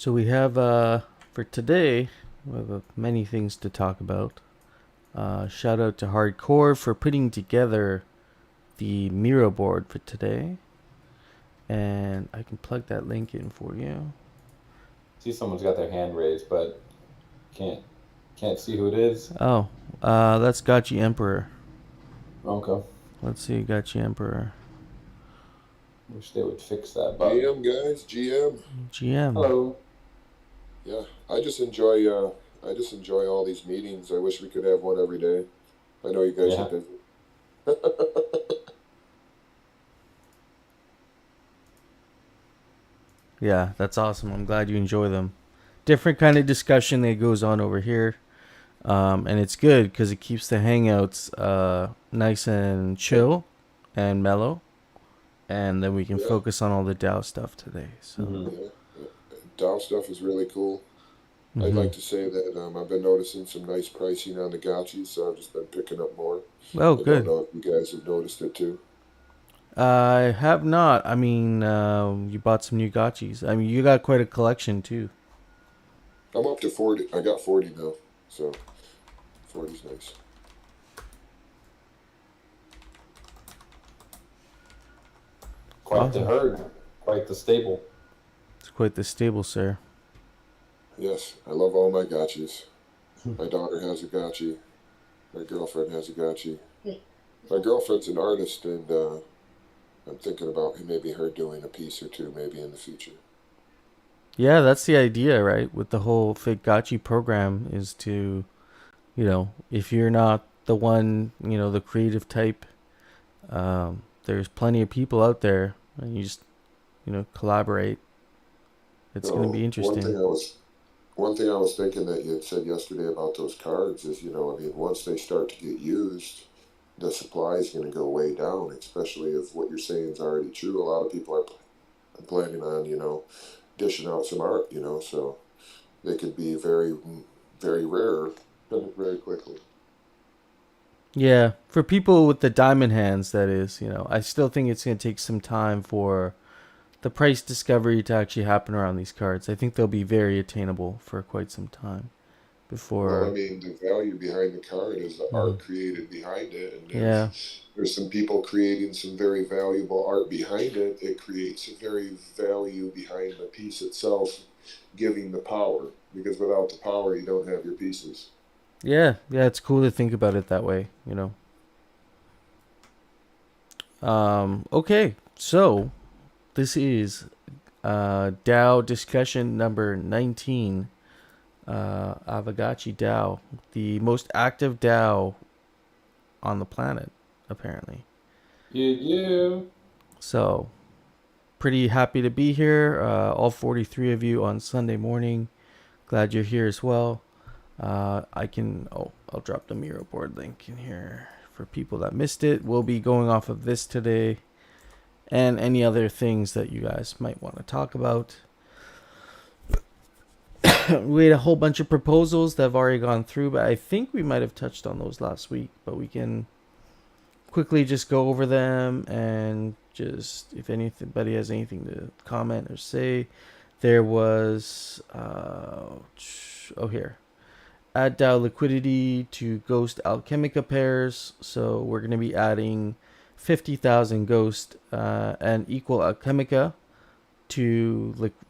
So we have for today, we have many things to talk about. Shout out to Hardcore for putting together the Miro board for today, and I can plug that link in for you. See, someone's got their hand raised, but can't can't see who it is. Oh, that's Gotchi Emperor. Okay. Let's see, Gotchi Emperor. Wish they would fix that bug. GM guys, GM. GM. Hello. Yeah, I just enjoy all these meetings. I wish we could have one every day. I know you guys are Yeah. busy. Yeah, that's awesome. I'm glad you enjoy them. Different kind of discussion that goes on over here. And it's good because it keeps the hangouts nice and chill and mellow. And then we can Yeah, focus on all the DAO stuff today. So, Mm-hmm. yeah. DAO stuff is really cool. I'd hmm like to say that I've been noticing some nice pricing on the gotchis, so I've just been picking up more. oh, I don't good. know if you guys have noticed it too. I have not. I mean, you bought some new gotchis. I mean, you got quite a collection too. I'm up to 40. I got 40 now, so 40's nice. Quite the Awesome. herd. Quite the stable. It's quite the stable, sir. Yes, I love all my gotchis. My daughter has a gotchi. My girlfriend has a gotchi. My girlfriend's an artist, and I'm thinking about maybe her doing a piece or two maybe in the future. Yeah, that's the idea, right? With the whole fake gotchi program is to, if you're not the one, the creative type, there's plenty of people out there, and you just, collaborate. It's going to be So interesting. one thing I was thinking that you had said yesterday about those cards is, I mean, once they start to get used, the supply is going to go way down, especially if what you're saying is already true. A lot of people are planning on, dishing out some art, so they could be very, very rare very quickly. Yeah, for people with the diamond hands, that is, I still think it's going to take some time for the price discovery to actually happen around these cards. I think they'll be very attainable for quite some time Well, I before. mean, the value behind the card is the Mhm. art created behind it, and Yeah, if there's some people creating some very valuable art behind it, it creates a very value behind the piece itself, giving the power. Because without the power, you don't have your pieces. yeah, yeah. It's cool to think about it that way. Okay, so this is DAO discussion number 19. Aavegotchi DAO, the most active DAO on the planet, apparently. Yeah. So, pretty happy to be here. All 43 of you on Sunday morning. Glad you're here as well. I'll drop the Miro board link in here for people that missed it. We'll be going off of this today and any other things that you guys might want to talk about. We had a whole bunch of proposals that have already gone through, but I think we might have touched on those last week. But we can quickly just go over them and just if anybody has anything to comment or say. There was here, add DAO liquidity to Ghost Alchemica pairs. So we're going to be adding 50,000 Ghost and equal Alchemica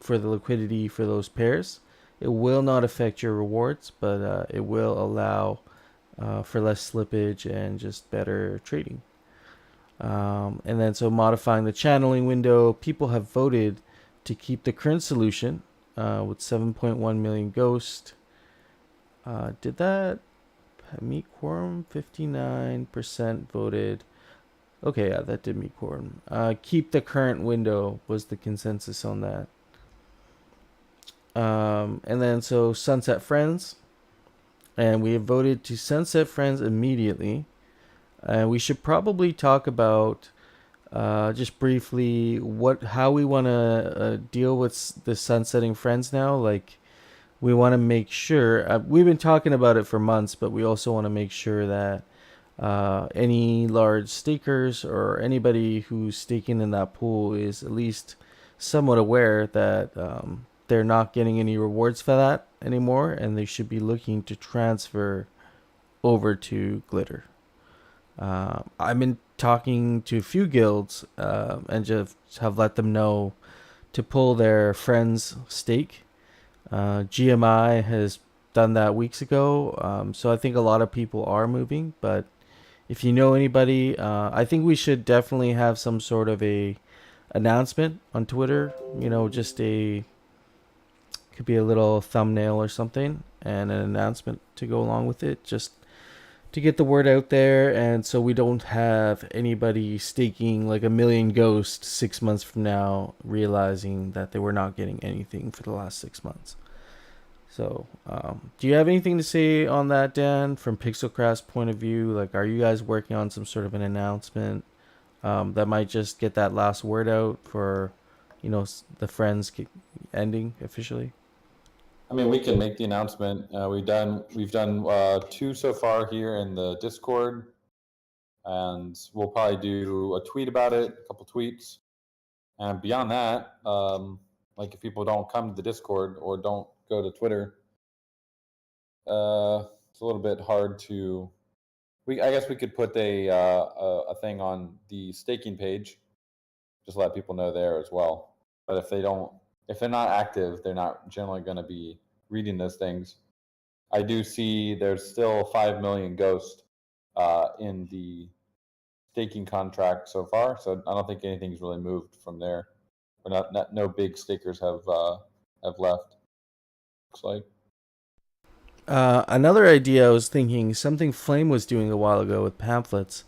for the liquidity for those pairs. It will not affect your rewards, but it will allow for less slippage and just better trading. And then so modifying the channeling window, people have voted to keep the current solution with 7.1 million Ghost. Did that meet quorum? 59% voted. Okay, yeah, that did meet quorum. Keep the current window was the consensus on that. And then so Sunset Friends. And we have voted to Sunset Friends immediately. And we should probably talk about just briefly how we want to deal with the sunsetting friends now. Like we want to make sure we've been talking about it for months, but we also want to make sure that any large stakers or anybody who's staking in that pool is at least somewhat aware that they're not getting any rewards for that anymore, and they should be looking to transfer over to Glitter. I've been talking to a few guilds and just have let them know to pull their friends' stake. GMI has done that weeks ago, so I think a lot of people are moving. But if you know anybody, I think we should definitely have some sort of a announcement on Twitter. Just could be a little thumbnail or something, and an announcement to go along with it, just to get the word out there, and so we don't have anybody staking like a million ghosts 6 months from now, realizing that they were not getting anything for the last 6 months. So, do you have anything to say on that, Dan, from Pixelcraft's point of view? Like, are you guys working on some sort of an announcement that might just get that last word out for, the friends ending officially? I mean, we can make the announcement. We've done 2 so far here in the Discord, and we'll probably do a tweet about it, a couple tweets, and beyond that, like if people don't come to the Discord or don't go to Twitter, it's a little bit hard to. I guess we could put a thing on the staking page, just let people know there as well. But if they're not active, they're not generally going to be reading those things. I do see there's still 5 million ghost in the staking contract so far, so I don't think anything's really moved from there. No big stakers have left. Looks like. Another idea I was thinking, something Flame was doing a while ago with pamphlets.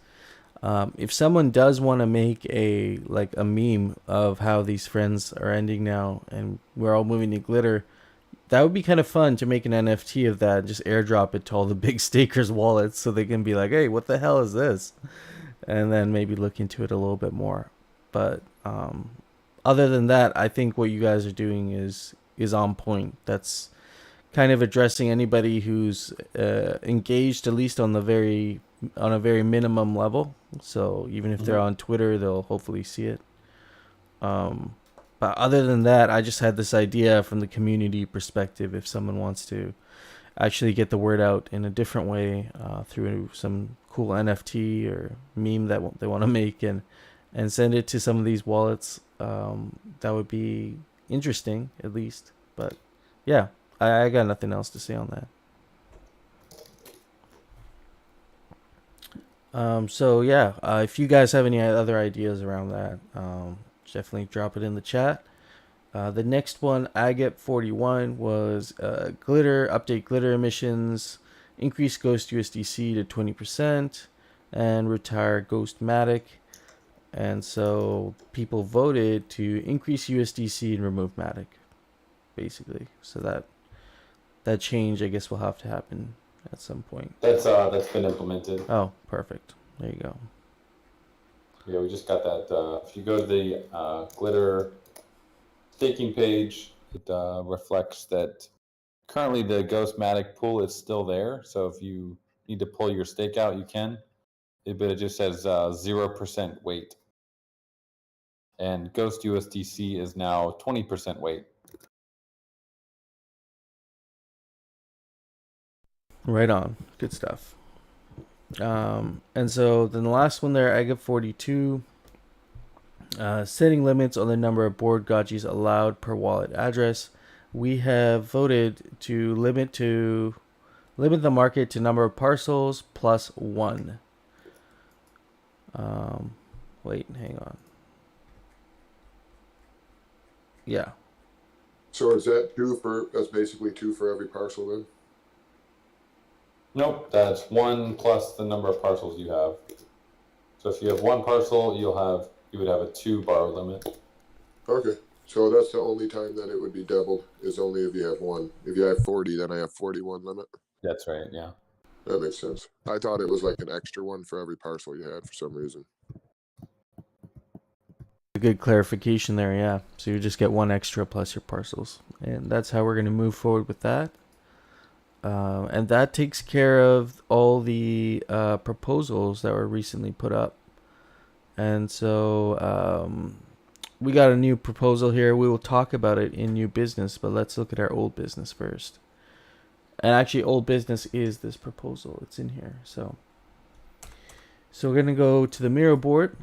If someone does want to make a meme of how these friends are ending now and we're all moving to Glitter, that would be kind of fun to make an NFT of that and just airdrop it to all the big stakers' wallets so they can be like, hey, what the hell is this? And then maybe look into it a little bit more. But other than that, I think what you guys are doing is on point. That's kind of addressing anybody who's engaged, at least on a very minimum level. So even if they're on Twitter, they'll hopefully see it. But other than that, I just had this idea from the community perspective. If someone wants to actually get the word out in a different way through some cool NFT or meme that they want to make and send it to some of these wallets, that would be interesting at least. But yeah, I got nothing else to say on that. So yeah, if you guys have any other ideas around that, definitely drop it in the chat. The next one, Aavegotchi was Glitter, update Glitter emissions, increase Ghost USDC to 20%, and retire Ghostmatic. And so people voted to increase USDC and remove Matic, basically. So that change, I guess, will have to happen at some point. That's been implemented. Oh, perfect. There you go. Yeah, we just got that. If you go to the Glitter staking page, it reflects that currently the Ghostmatic pool is still there. So if you need to pull your stake out, you can. But it just says 0% weight. And Ghost USDC is now 20% weight. Right on. Good stuff. And so then the last one there, Aavegotchi 42, setting limits on the number of board gotchis allowed per wallet address. We have voted to limit the market to number of parcels plus 1. Wait, hang on. Yeah. So is that that's basically 2 for every parcel then? Nope, that's 1 plus the number of parcels you have. So if you have 1 parcel, you would have a 2 borrow limit. Okay, so that's the only time that it would be doubled, is only if you have 1. If you have 40, then I have 41 limit. That's right, yeah. That makes sense. I thought it was like an extra 1 for every parcel you had for some reason. A good clarification there, yeah. So you just get 1 extra plus your parcels. And that's how we're going to move forward with that. And that takes care of all the proposals that were recently put up. And so we got a new proposal here. We will talk about it in new business, but let's look at our old business first. And actually, old business is this proposal. It's in here. So we're gonna go to the Miro board.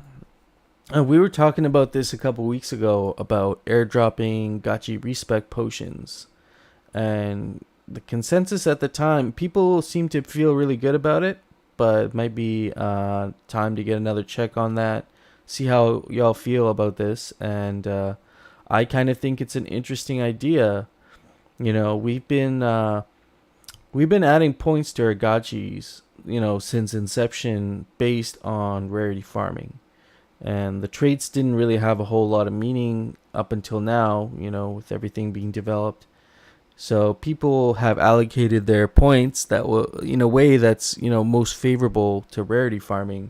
We were talking about this a couple weeks ago about airdropping Gachi respec potions, and the consensus at the time, people seem to feel really good about it, but it might be time to get another check on that, see how y'all feel about this. And I kind of think it's an interesting idea. You know, we've been adding points to our gachis, since inception, based on rarity farming. And the traits didn't really have a whole lot of meaning up until now, with everything being developed. So people have allocated their points that will, in a way that's, most favorable to rarity farming.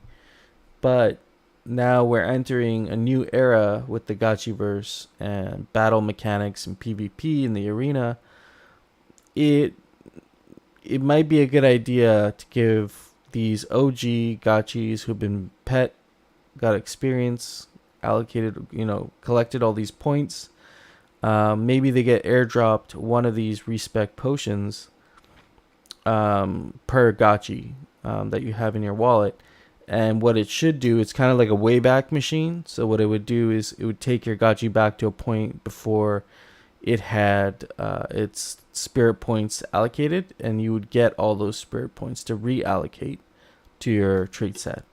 But now we're entering a new era with the Gachiverse and battle mechanics and PvP in the arena. It might be a good idea to give these OG Gachis who've been got experience, allocated, collected all these points. Maybe they get airdropped one of these respec potions per gachi that you have in your wallet. And what it should do, it's kind of like a wayback machine. So what it would do is it would take your gachi back to a point before it had its spirit points allocated, and you would get all those spirit points to reallocate to your trait set.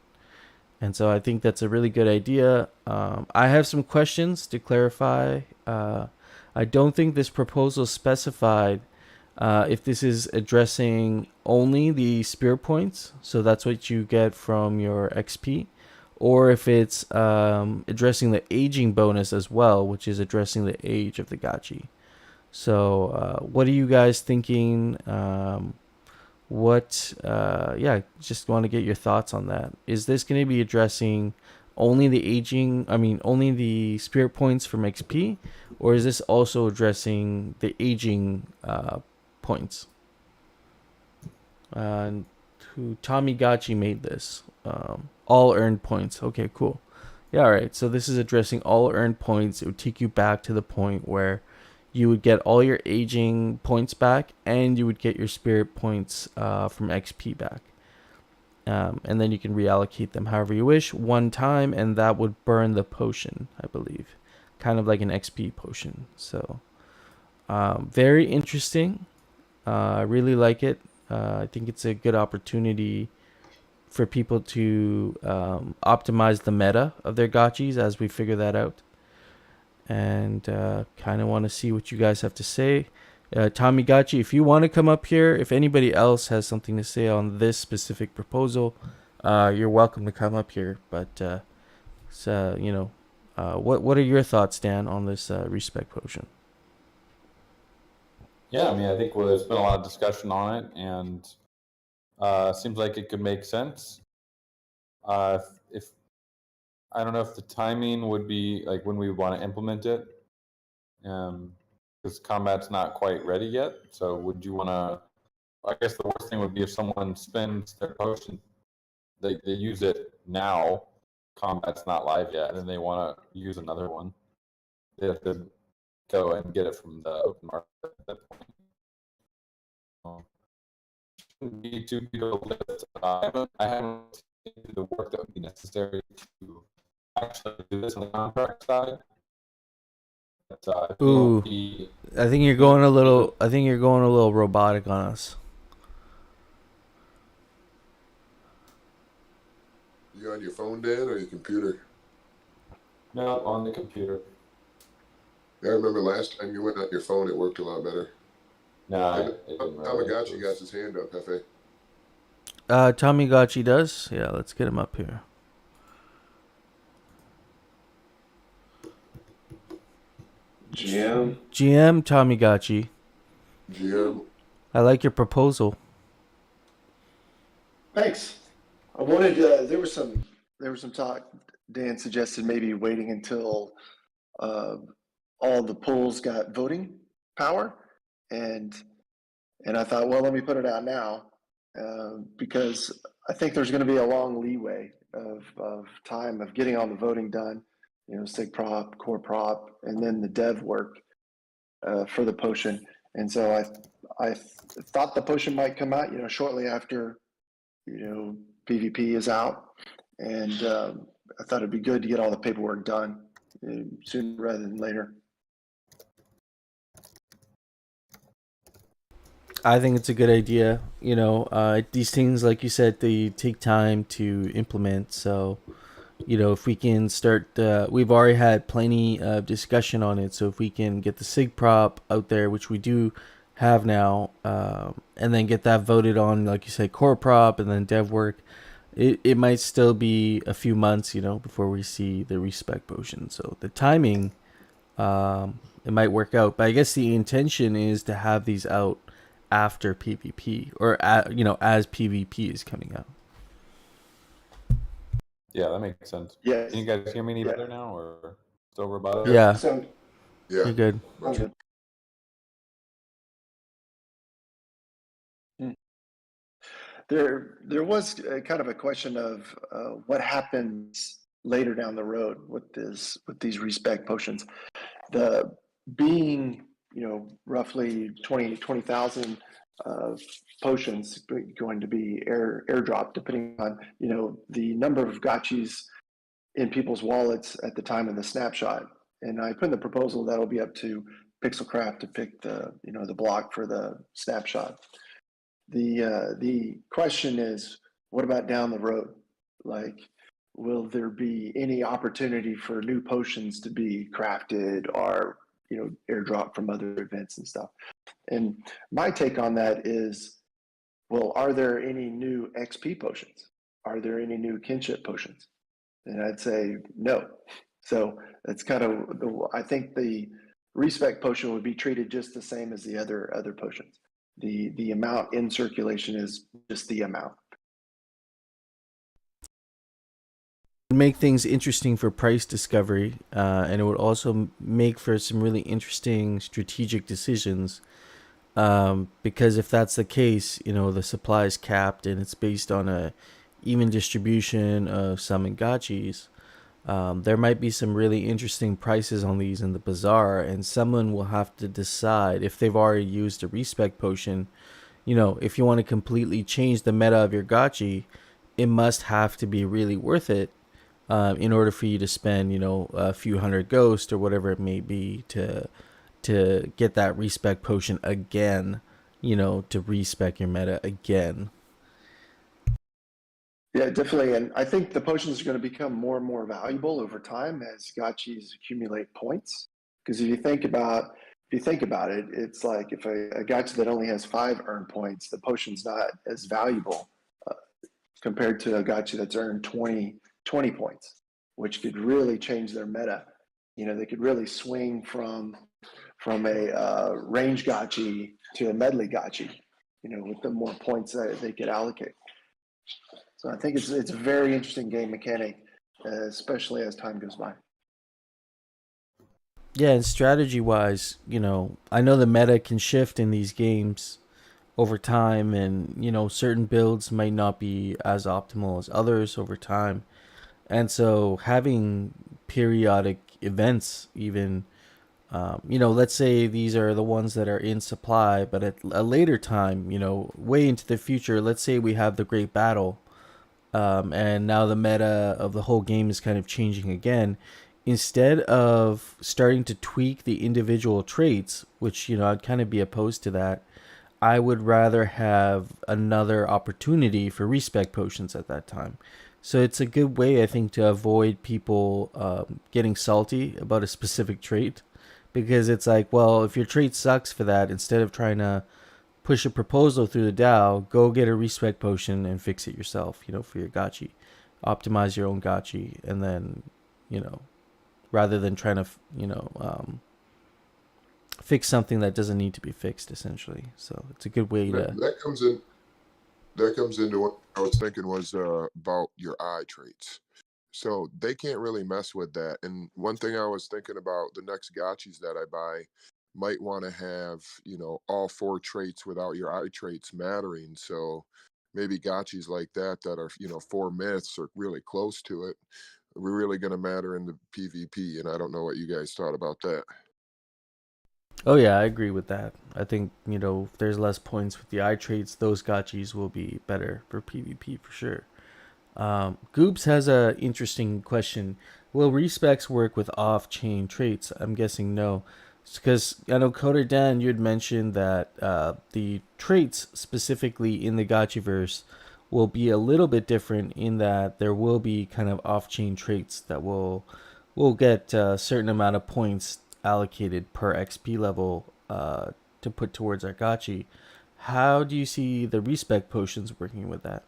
And so I think that's a really good idea. I have some questions to clarify. I don't think this proposal specified if this is addressing only the spirit points, so that's what you get from your XP, or if it's addressing the aging bonus as well, which is addressing the age of the gachi. So what are you guys thinking? Just want to get your thoughts on that. Is this going to be addressing only only the spirit points from XP, or is this also addressing the aging points? And who Tamigachi made this? All earned points. Okay, cool. Yeah, all right. So this is addressing all earned points. It would take you back to the point where you would get all your aging points back, and you would get your spirit points from XP back. And then you can reallocate them however you wish one time, and that would burn the potion, I believe. Kind of like an XP potion. So, very interesting. I really like it. I think it's a good opportunity for people to optimize the meta of their gachis as we figure that out. And kind of want to see what you guys have to say. Tamigachi, if you want to come up here, if anybody else has something to say on this specific proposal, you're welcome to come up here. But what are your thoughts, Dan, on this respec potion? Yeah, I mean, I think there's been a lot of discussion on it, and seems like it could make sense. If I don't know if the timing would be like when we want to implement it, because combat's not quite ready yet. So would you want to? I guess the worst thing would be if someone spends their potion, they use it now, combat's not live yet, and they want to use another one. They have to go and get it from the open market at that point. Shouldn't be too big of a lift. I haven't seen the work that would be necessary to actually do this on the contract side. But, Ooh, I think you're going a little. I think you're going a little robotic on us. You on your phone, Dan, or your computer? No, on the computer. Yeah, I remember last time you went on your phone, it worked a lot better. No, Tamagotchi got his hand up, Hefe. Tamigachi does? Yeah, let's get him up here. GM Tamigachi. GM. I like your proposal. Thanks. I wanted there was some talk. Dan suggested maybe waiting until all the polls got voting power, and I thought, well, let me put it out now because I think there's going to be a long leeway of time of getting all the voting done, sig prop, core prop, and then the dev work for the potion. And so I thought the potion might come out, shortly after, PvP is out, and I thought it'd be good to get all the paperwork done sooner rather than later. I think it's a good idea. These things, like you said, they take time to implement. So, if we can start, we've already had plenty of discussion on it. So if we can get the sig prop out there, which we do have now, and then get that voted on, like you said, core prop and then dev work, it might still be a few months, before we see the respec potion. So the timing, it might work out. But I guess the intention is to have these out after PvP, or as PvP is coming out. Yeah, that makes sense. Yes. Can you guys hear me any better now, or still robotic? Yeah, So Yeah. you're good. Much- there was kind of a question of what happens later down the road with these respec potions. The being roughly 20,000 potions going to be airdropped, depending on the number of gotchis in people's wallets at the time of the snapshot. And I put in the proposal that'll be up to Pixelcraft to pick the the block for the snapshot. The question is, what about down the road? Like, will there be any opportunity for new potions to be crafted or airdrop from other events and stuff? And my take on that is, well, are there any new XP potions? Are there any new kinship potions? And I'd say no. So that's kind of I think the respec potion would be treated just the same as the other potions. The amount in circulation is just the amount. Make things interesting for price discovery, and it would also make for some really interesting strategic decisions. Because if that's the case, the supply is capped and it's based on a even distribution of summon gotchis. There might be some really interesting prices on these in the bazaar, and someone will have to decide if they've already used a respec potion. If you want to completely change the meta of your gotchi, it must have to be really worth it, in order for you to spend, a few hundred ghost or whatever it may be to get that respec potion again, to respec your meta again. Yeah, definitely. And I think the potions are going to become more and more valuable over time as gotchis accumulate points. Because if you think about it, it's like if a gotcha that only has 5 earned points, the potion's not as valuable compared to a gotcha that's earned 20 points, which could really change their meta. They could really swing from a range gotchi to a medley gotchi, with the more points that they could allocate. So I think it's a very interesting game mechanic, especially as time goes by. Yeah, and strategy wise, I know the meta can shift in these games over time, and certain builds might not be as optimal as others over time. And so having periodic events, even, let's say these are the ones that are in supply, but at a later time, way into the future, let's say we have the great battle, and now the meta of the whole game is kind of changing again. Instead of starting to tweak the individual traits, which I'd kind of be opposed to that, I would rather have another opportunity for respec potions at that time. So it's a good way, I think, to avoid people getting salty about a specific trait, because it's like, well, if your trait sucks for that, instead of trying to push a proposal through the DAO, go get a respec potion and fix it yourself, for your gotchi. Optimize your own gotchi, and then, rather than trying to, fix something that doesn't need to be fixed, essentially. So it's a good way to... That comes into what I was thinking was about your eye traits. So they can't really mess with that. And one thing I was thinking about, the next gotchis that I buy might want to have, all 4 traits without your eye traits mattering. So maybe gotchis like that are, 4 myths or really close to it. really going to matter in the PvP, and I don't know what you guys thought about that. Oh yeah, I agree with that. I think, if there's less points with the eye traits, those gotchis will be better for PvP for sure. Goops has a interesting question. Will respecs work with off-chain traits? I'm guessing no. Because I know Coder Dan, you had mentioned that the traits specifically in the Gotchiverse will be a little bit different in that there will be kind of off-chain traits that will get a certain amount of points allocated per XP level to put towards our Gotchi. How do you see the respec potions working with that?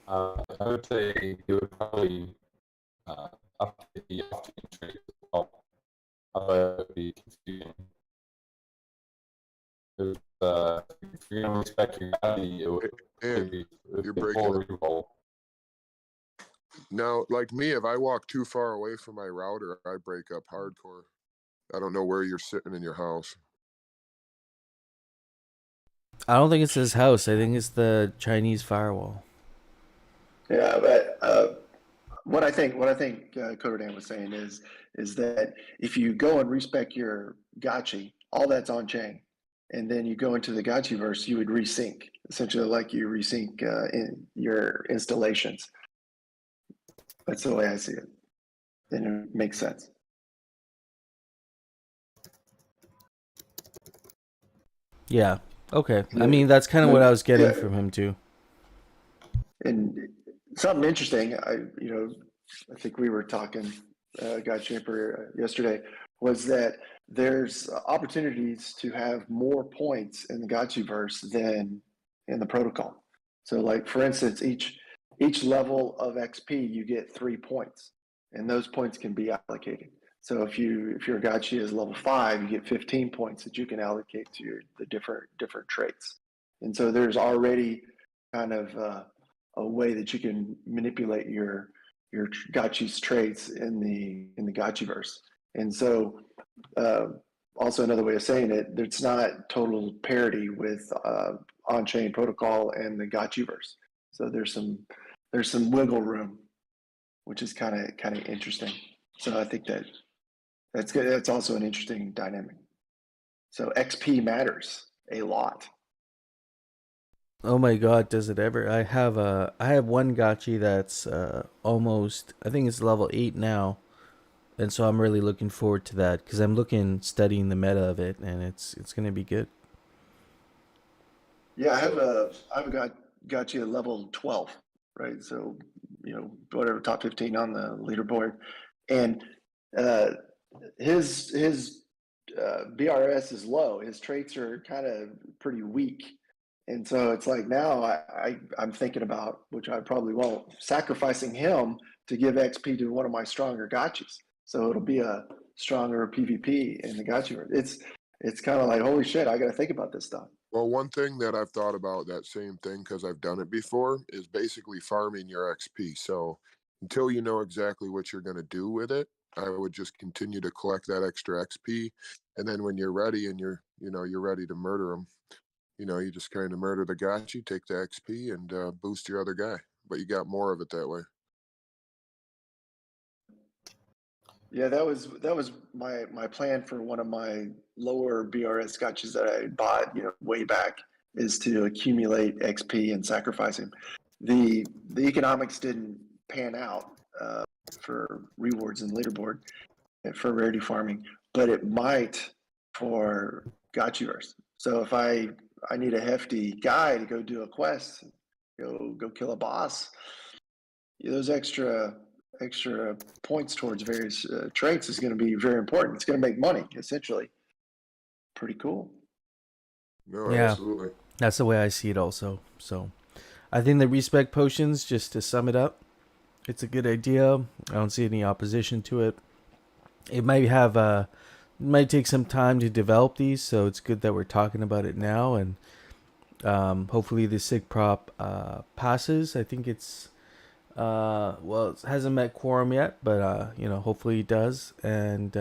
I would say it would probably update the off-chain trade as well. It would be confusing. If you're going to respect your body, it would And be you're a breaking full up. reroll. Now, like me, if I walk too far away from my router, I break up hardcore. I don't know where you're sitting in your house. I don't think it's his house. I think it's the Chinese firewall. Yeah, but what I think Coder Dan was saying is that if you go and respec your Gotchi, all that's on chain, and then you go into the Gotchiverse, you would resync, essentially like you resync in your installations. That's the way I see it. Then it makes sense. Yeah. Okay. I mean, that's kind of what I was getting from him too. And something interesting, I think we were talking, Guy Champer yesterday, was that there's opportunities to have more points in the Gotchiverse than in the protocol. So, like for instance, each level of XP you get 3 points, and those points can be allocated. So if your Gotchi is level 5, you get 15 points that you can allocate to the different traits. And so there's already kind of a way that you can manipulate your Gotchi's traits in the Gotchiverse. And so also another way of saying it, it's not total parity with on-chain protocol and the Gotchiverse. So there's some wiggle room, which is kind of interesting. So I think that's good. That's also an interesting dynamic. So XP matters a lot. Oh my God, does it ever? I have one Gotchi that's almost, I think it's level 8 now. And so I'm really looking forward to that because I'm studying the meta of it, and it's going to be good. Yeah, I've got you at level 12, right? So, whatever, top 15 on the leaderboard. And his BRS is low. His traits are kind of pretty weak. And so it's like now I'm thinking about, which I probably won't, sacrificing him to give XP to one of my stronger gotchas. So it'll be a stronger PvP in the gotcha. It's kind of like, holy shit, I got to think about this stuff. Well, one thing that I've thought about that same thing, because I've done it before, is basically farming your XP. So until you know exactly what you're going to do with it, I would just continue to collect that extra XP. And then when you're ready and you're ready to murder them, you just kind of murder the gotchi, take the XP, and boost your other guy. But you got more of it that way. Yeah, that was my plan for one of my lower BRS scotches that I bought, way back, is to accumulate XP and sacrifice him. The economics didn't pan out for rewards and leaderboard for rarity farming, but it might for Gotchiverse. So if I need a hefty guy to go do a quest, go kill a boss, those extra points towards various traits is going to be very important. It's going to make money, essentially. Pretty cool. No, Yeah, absolutely. that's the way I see it also. So I think the respec potions, just to sum it up, it's a good idea. I don't see any opposition to it. It might take some time to develop these, so it's good that we're talking about it now, and hopefully the SIG prop passes. I think it's it hasn't met quorum yet, but hopefully it does, and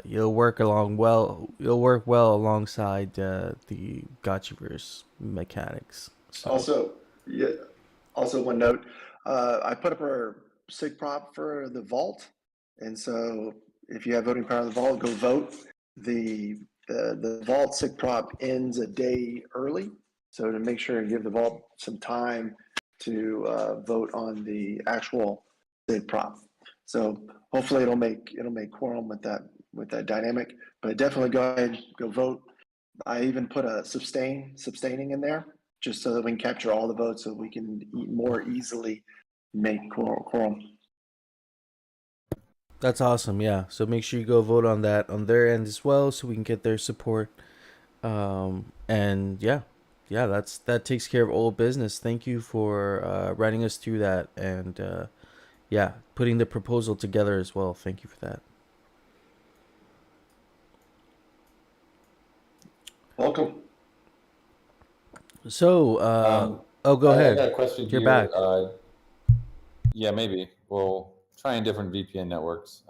you'll work well alongside the Gotchiverse mechanics. So. Also one note, I put up our sig prop for the vault, and so if you have voting power in the vault, go vote. The vault sig prop ends a day early, so to make sure and give the vault some time to vote on the actual sig prop. So hopefully it'll make quorum with that dynamic. But definitely go ahead and go vote. I even put a sustaining in there just so that we can capture all the votes so we can more easily make quorum. That's awesome. Yeah. So make sure you go vote on that on their end as well, so we can get their support. And yeah, that takes care of all business. Thank you for running us through that, and yeah, putting the proposal together as well. Thank you for that. Welcome. So, go I ahead. got a question You're here. back. Yeah, maybe we'll try in different VPN networks.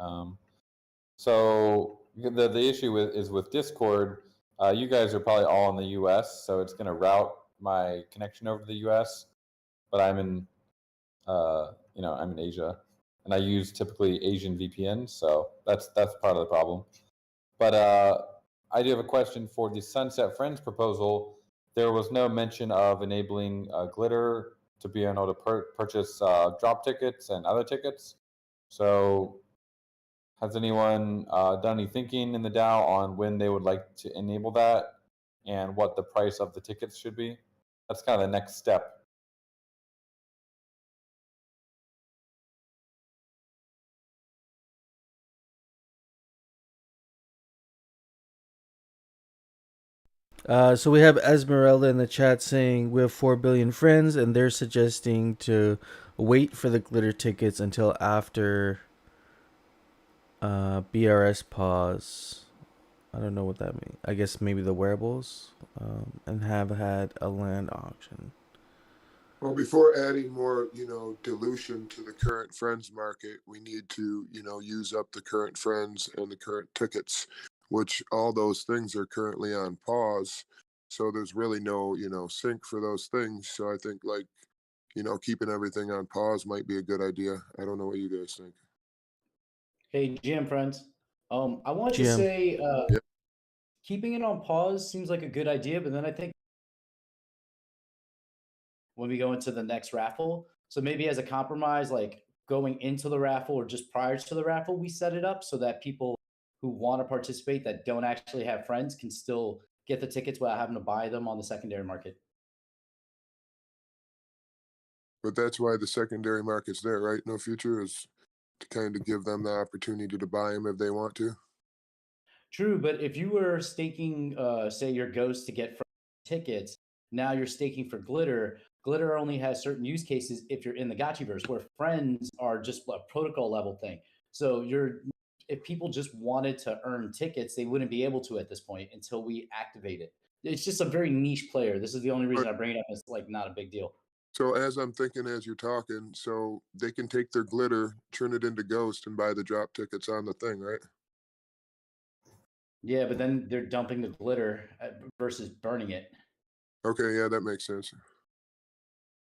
So the issue is with Discord. You guys are probably all in the U.S., so it's going to route my connection over to the U.S. But I'm in, I'm in Asia, and I use typically Asian VPN, so that's part of the problem. But I do have a question for the Sunset Friends proposal. There was no mention of enabling Glitter to be able to purchase drop tickets and other tickets. So has anyone done any thinking in the DAO on when they would like to enable that and what the price of the tickets should be? That's kind of the next step. So we have Esmeralda in the chat saying we have 4 billion friends, and they're suggesting to wait for the glitter tickets until after BRS pause. I don't know what that means. I guess maybe the wearables, and have had a land auction. Well, before adding more, dilution to the current friends market, we need to, use up the current friends and the current tickets, which all those things are currently on pause. So there's really no, sync for those things. So I think keeping everything on pause might be a good idea. I don't know what you guys think. Hey, GM friends. I wanted to GM. say Yep. keeping it on pause seems like a good idea, but then I think when we go into the next raffle, so maybe as a compromise, like going into the raffle or just prior to the raffle, we set it up so that people who want to participate that don't actually have friends can still get the tickets without having to buy them on the secondary market. But that's why the secondary market's there, right? No Future is to kind of give them the opportunity to buy them if they want to. True, but if you were staking, say your ghost to get tickets, now you're staking for glitter. Glitter only has certain use cases if you're in the Gotchiverse, where friends are just a protocol level thing. So if people just wanted to earn tickets, they wouldn't be able to at this point until we activate it. It's just a very niche player. This is the only reason I bring it up. It's like not a big deal. So as I'm thinking as you're talking, so they can take their glitter, turn it into ghost, and buy the drop tickets on the thing, right? Yeah, but then they're dumping the glitter versus burning it. Okay, yeah, that makes sense.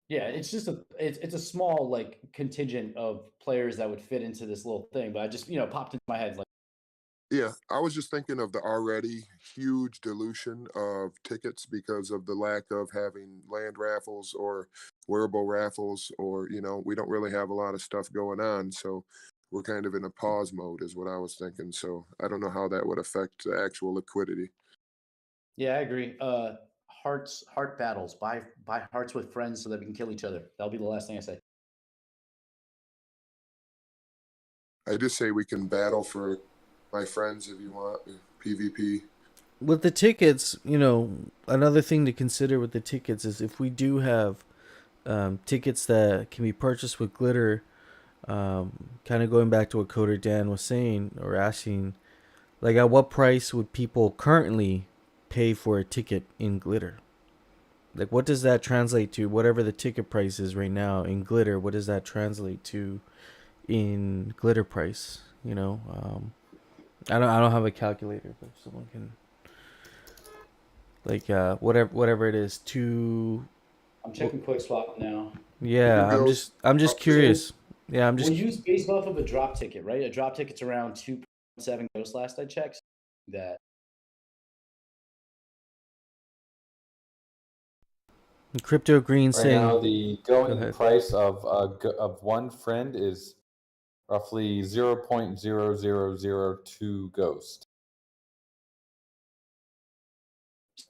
Yeah, it's just it's a small like contingent of players that would fit into this little thing, but I just popped into my head like. Yeah, I was just thinking of the already huge dilution of tickets because of the lack of having land raffles or wearable raffles, or we don't really have a lot of stuff going on, so we're kind of in a pause mode, is what I was thinking. So I don't know how that would affect the actual liquidity. Yeah, I agree. Heart battles. Buy hearts with friends so that we can kill each other. That'll be the last thing I say. I just say we can battle for my friends if you want PvP. With the tickets, another thing to consider with the tickets is if we do have tickets that can be purchased with glitter, kind of going back to what Coder Dan was saying or asking, like at what price would people currently pay for a ticket in glitter? Like what does that translate to? Whatever the ticket price is right now in glitter, what does that translate to in glitter price? I don't have a calculator, but if someone can, like whatever it is, I'm checking quick swap now. Yeah, I'm just curious. Yeah, I'm We'll just use based off of a drop ticket, right? A drop ticket's around 2.7 ghosts last I checked. That Crypto Green Right now, saying. the Go going ahead. price of one friend is roughly 0.0002 ghost.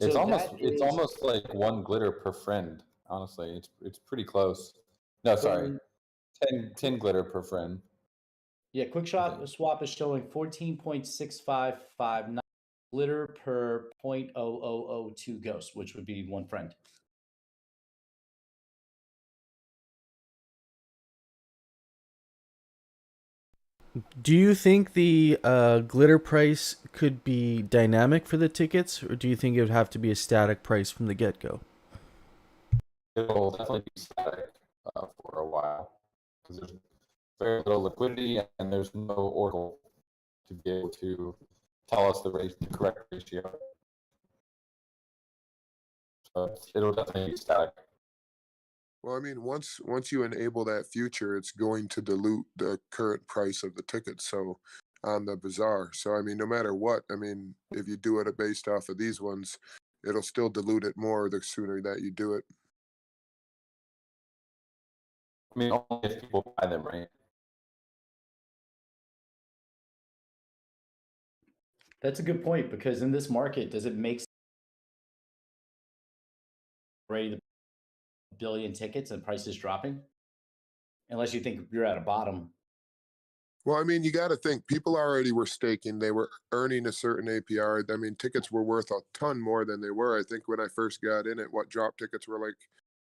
It's so almost that it's is almost like one glitter per friend. Honestly, it's pretty close. No, sorry, from 10 glitter per friend. yeah, quick I think. shot swap is showing 14.6559 glitter per 0.0002 ghosts, which would be one friend. Do you think the glitter price could be dynamic for the tickets, or do you think it would have to be a static price from the get go? It'll definitely be static for a while because there's very little liquidity and there's no oracle to be able to tell us the correct ratio. So it'll definitely be static. Well, I mean, once you enable that future, it's going to dilute the current price of the ticket. So on the bazaar. So I mean, no matter what, I mean, if you do it based off of these ones, it'll still dilute it more the sooner that you do it. I mean, only if people buy them, right? That's a good point because in this market, does it make sense already the billion tickets and prices dropping? Unless you think you're at a bottom. Well, I mean, you got to think people already were staking. They were earning a certain APR. I mean, tickets were worth a ton more than they were. I think when I first got in it, what drop tickets were like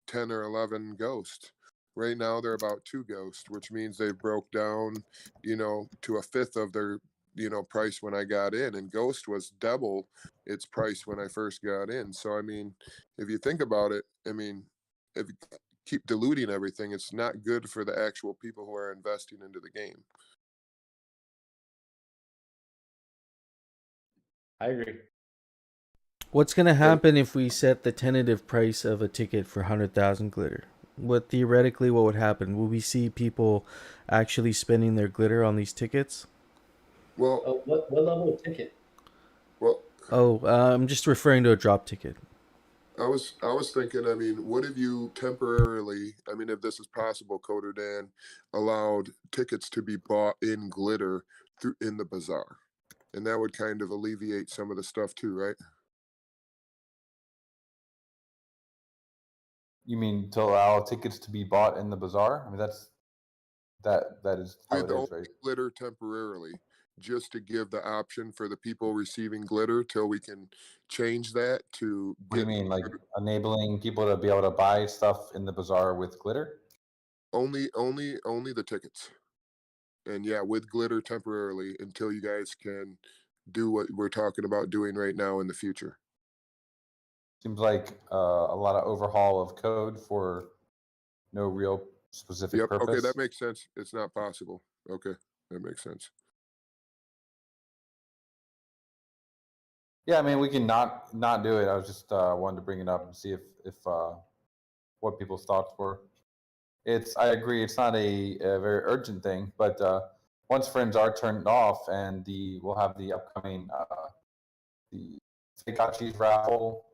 10 or 11 ghost. Right now they're about 2 ghost, which means they broke down, to a fifth of their, price when I got in. And ghost was double its price when I first got in. So, I mean, if you think about it, I mean, if you keep diluting everything, it's not good for the actual people who are investing into the game. I agree. What's going to And happen if we set the tentative price of a ticket for 100,000 glitter? What would happen? Will we see people actually spending their glitter on these tickets? well, Oh, what level of ticket? well, Oh, I'm just referring to a drop ticket. I was thinking, I mean, what if you temporarily, I mean, if this is possible, Coder Dan, allowed tickets to be bought in glitter through in the bazaar, and that would kind of alleviate some of the stuff too, right? You mean to allow tickets to be bought in the bazaar? I mean, that is how With it only is, right? glitter temporarily, just to give the option for the people receiving glitter till we can change that to What do you get mean, like enabling people to be able to buy stuff in the bazaar with glitter? only the tickets. And yeah, with glitter temporarily until you guys can do what we're talking about doing right now in the future. Seems like a lot of overhaul of code for no real specific Yep. Okay, purpose. that makes sense. It's not possible. Okay, that makes sense. Yeah, I mean, we can not do it. I was just wanted to bring it up and see if what people's thoughts were. I agree, it's not a very urgent thing, but once friends are turned off and we'll have the upcoming the Aavegotchi's raffle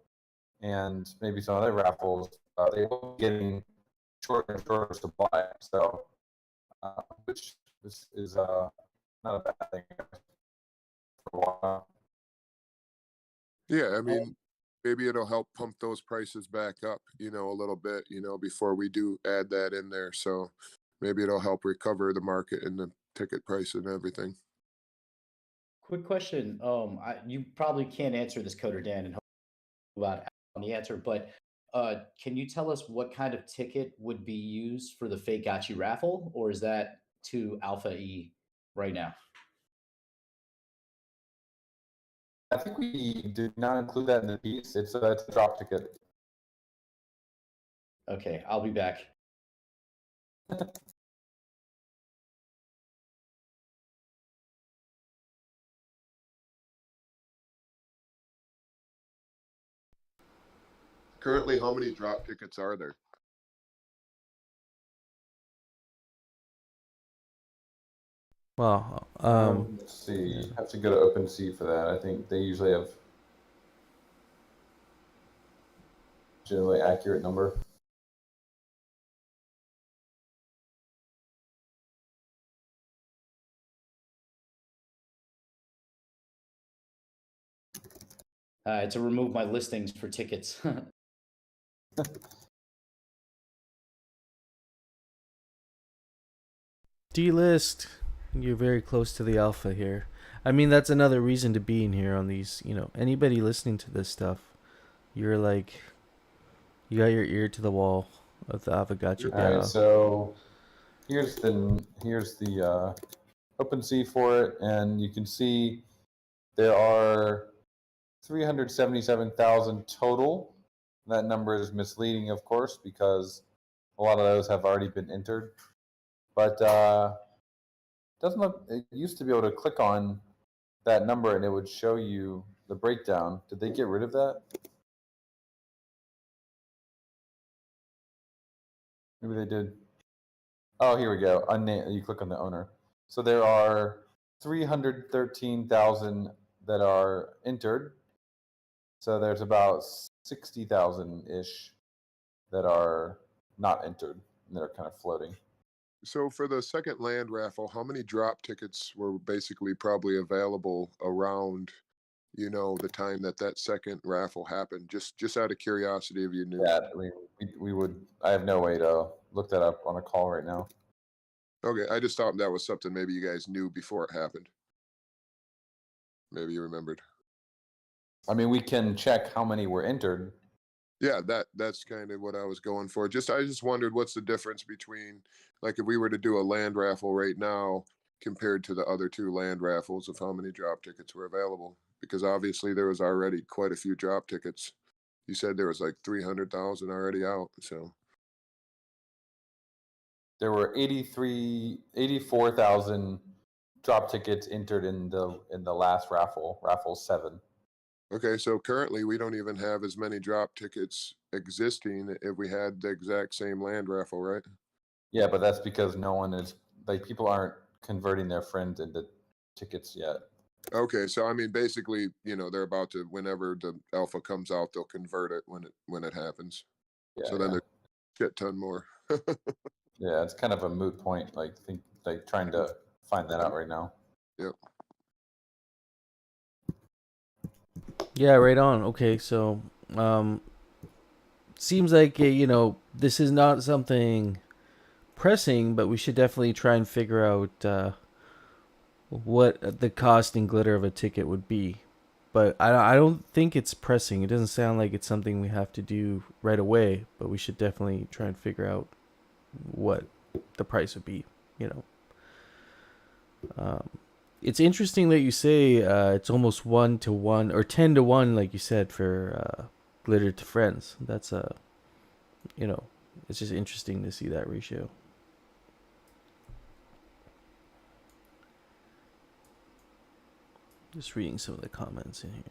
and maybe some other raffles, they will be getting shorter and shorter supply. So, which is not a bad thing for a while. Yeah, I Oh, mean, maybe it'll help pump those prices back up, a little bit, before we do add that in there. So maybe it'll help recover the market and the ticket price and everything. quick question. You probably can't answer this, Coder Dan, and hope about on the answer, but can you tell us what kind of ticket would be used for the fake Gotchi raffle, or is that too alpha E right now? I think we did not include that in the piece. It's a drop ticket. Okay, I'll be back. Currently, how many drop tickets are there? Well, Let's see. Have to go to OpenSea for that. I think they usually have generally accurate number. To remove my listings for tickets. delist. You're very close to the alpha here. I mean, that's another reason to be in here on these. Anybody listening to this stuff, you're like, you got your ear to the wall of the Aavegotchi All right, DAO. so here's the OpenSea for it, and you can see there are 377,000 total. That number is misleading, of course, because a lot of those have already been entered. But doesn't look. It used to be able to click on that number and it would show you the breakdown. Did they get rid of that? Maybe they did. Oh, here we go. You click on the owner. So there are 313,000 that are entered. So there's about 60,000-ish that are not entered, and they're kind of floating. So for the second land raffle, how many drop tickets were basically probably available around, the time that second raffle happened? Just out of curiosity, if you knew. Yeah, we would. I have no way to look that up on a call right now. Okay, I just thought that was something maybe you guys knew before it happened. Maybe you remembered. I mean, we can check how many were entered. Yeah, that's kind of what I was going for. I just wondered what's the difference between, like, if we were to do a land raffle right now compared to the other two land raffles, of how many drop tickets were available, because obviously there was already quite a few drop tickets. You said there was like 300,000 already out, so. There were 84,000 drop tickets entered in the last raffle 7. Okay, so currently we don't even have as many drop tickets existing if we had the exact same land raffle, right? Yeah, but that's because no one is, like, people aren't converting their friends into tickets yet. Okay, so I mean, basically, they're about to, whenever the alpha comes out, they'll convert it when it happens. Yeah, So then yeah. there's a shit ton more. Yeah, it's kind of a moot point. Trying to find that out right now. Yep. Yeah, right on. Okay, so seems like this is not something pressing, but we should definitely try and figure out what the cost and glitter of a ticket would be. But I don't think it's pressing. It doesn't sound like it's something we have to do right away, but we should definitely try and figure out what the price would be, It's interesting that you say it's almost 1-to-1 or 10-to-1, like you said, for glitter to friends. That's it's just interesting to see that ratio. Just reading some of the comments in here.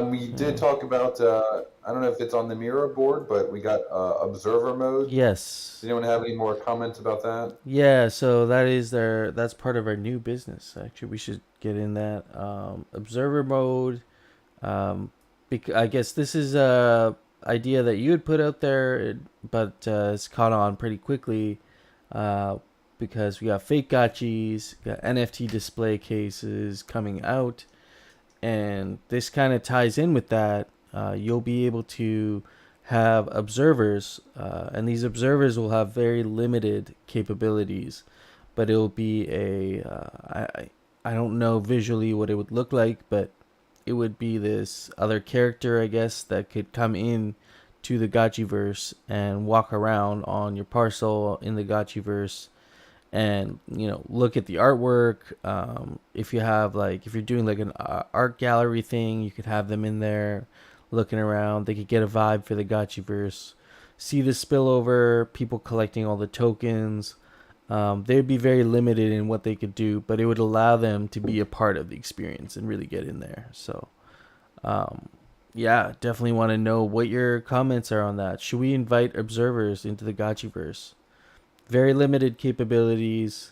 We did talk about, I don't know if it's on the Miro board, but we got observer mode. Yes. Does anyone have any more comments about that? Yeah, so that's part of our new business. Actually, we should get in that observer mode. I guess this is a idea that you had put out there, but it's caught on pretty quickly because we got fake gotchis, got NFT display cases coming out, and this kind of ties in with that. You'll be able to have observers, and these observers will have very limited capabilities, but it'll be I don't know visually what it would look like, but it would be this other character, I guess, that could come in to the Gotchiverse and walk around on your parcel in the Gotchiverse and look at the artwork. If you're doing like an art gallery thing, you could have them in there looking around. They could get a vibe for the Gotchiverse, see the spillover, people collecting all the tokens. They'd be very limited in what they could do, but it would allow them to be a part of the experience and really get in there. So Yeah, definitely want to know what your comments are on that. Should we invite observers into the Gotchiverse? Very limited capabilities.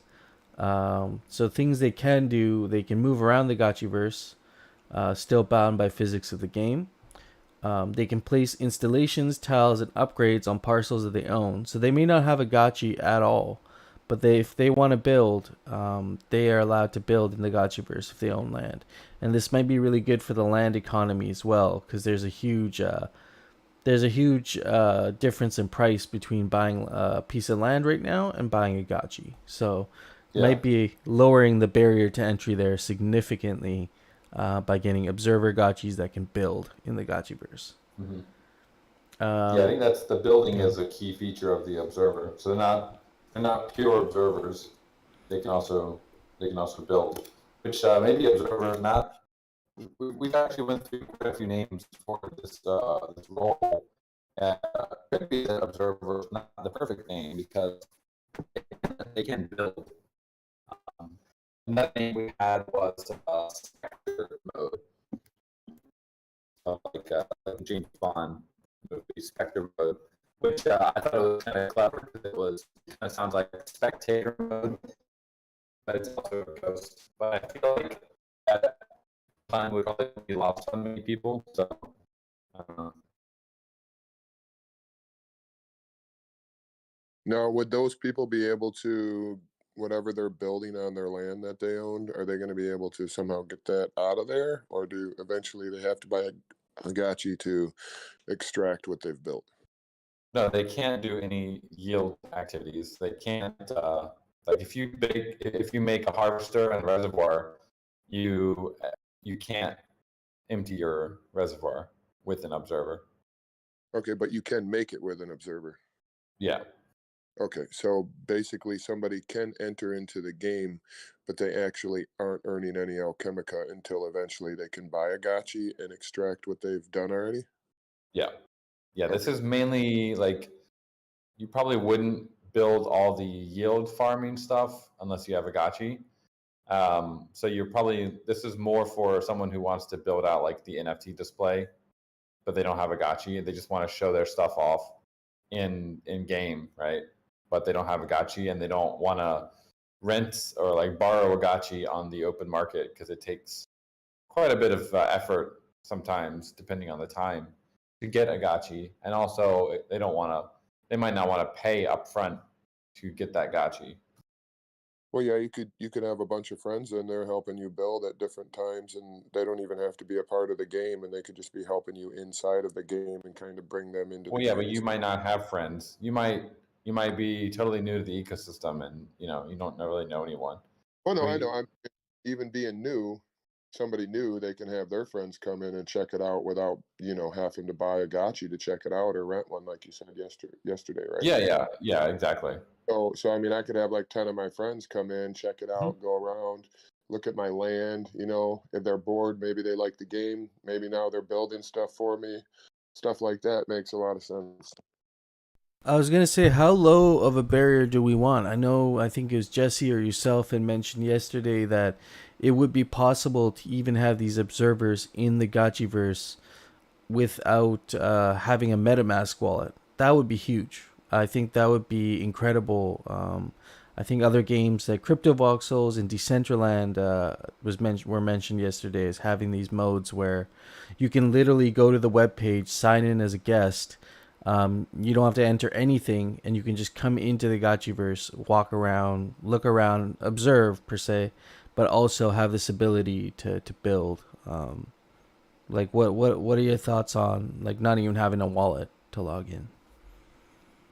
So things they can do, they can move around the Gotchiverse, still bound by physics of the game. They can place installations, tiles, and upgrades on parcels that they own. So they may not have a gotchi at all, but if they want to build, they are allowed to build in the gotchiverse if they own land. And this might be really good for the land economy as well, because there's a huge difference in price between buying a piece of land right now and buying a gotchi. So Yeah. might be lowering the barrier to entry there significantly by getting observer gotchis that can build in the gotchiverse. Mm-hmm. Yeah, I think that's the building yeah. is a key feature of the observer. So they're not pure observers. They can also build, which maybe observer is not. We've actually went through quite a few names for this role, and could be that observer is not the perfect name because they can build. Another name we had was Spectre mode, like James Bond movie Spectre mode, which I thought it was kind of clever because it kind of sounds like spectator mode, but it's also a ghost. But I feel like that time would probably be lost on many people. So I don't know. Now, would those people be able to, whatever they're building on their land that they owned, are they going to be able to somehow get that out of there? Or do eventually they have to buy a gotchi to extract what they've built? No, they can't do any yield activities. They can't like if you make a harvester and reservoir, you can't empty your reservoir with an observer. Okay, but you can make it with an observer. Yeah. Okay, so basically somebody can enter into the game, but they actually aren't earning any Alchemica until eventually they can buy a gotchi and extract what they've done already? Yeah. Yeah, this Okay. is mainly like you probably wouldn't build all the yield farming stuff unless you have a gotchi. So this is more for someone who wants to build out like the NFT display, but they don't have a gotchi. They just want to show their stuff off in game, right? But they don't have a gotchi and they don't want to rent or like borrow a gotchi on the open market because it takes quite a bit of effort sometimes, depending on the time, to get a gotchi. And also, they might not want to pay upfront to get that gotchi. Well, yeah, you could have a bunch of friends in there helping you build at different times, and they don't even have to be a part of the game, and they could just be helping you inside of the game and kind of bring them into the Well, yeah, but game. you might not have friends. You might be totally new to the ecosystem, and you don't really know anyone. Oh no, I We know. I'm even being new, somebody new, they can have their friends come in and check it out without, having to buy a gotchi to check it out or rent one, like you said yesterday, right? yeah, exactly. So I mean, I could have like 10 of my friends come in, check it Mhm. out, go around, look at my land. If they're bored, maybe they like the game. Maybe now they're building stuff for me. Stuff like that makes a lot of sense. I was gonna say, how low of a barrier do we want? I think it was Jesse or yourself had mentioned yesterday that it would be possible to even have these observers in the Gotchiverse without having a MetaMask wallet. That would be huge. I think that would be incredible. I think other games like Crypto Voxels and Decentraland were mentioned yesterday as having these modes where you can literally go to the web page, sign in as a guest. You don't have to enter anything, and you can just come into the Gotchiverse, walk around, look around, observe per se, but also have this ability to build. Like what are your thoughts on like not even having a wallet to log in?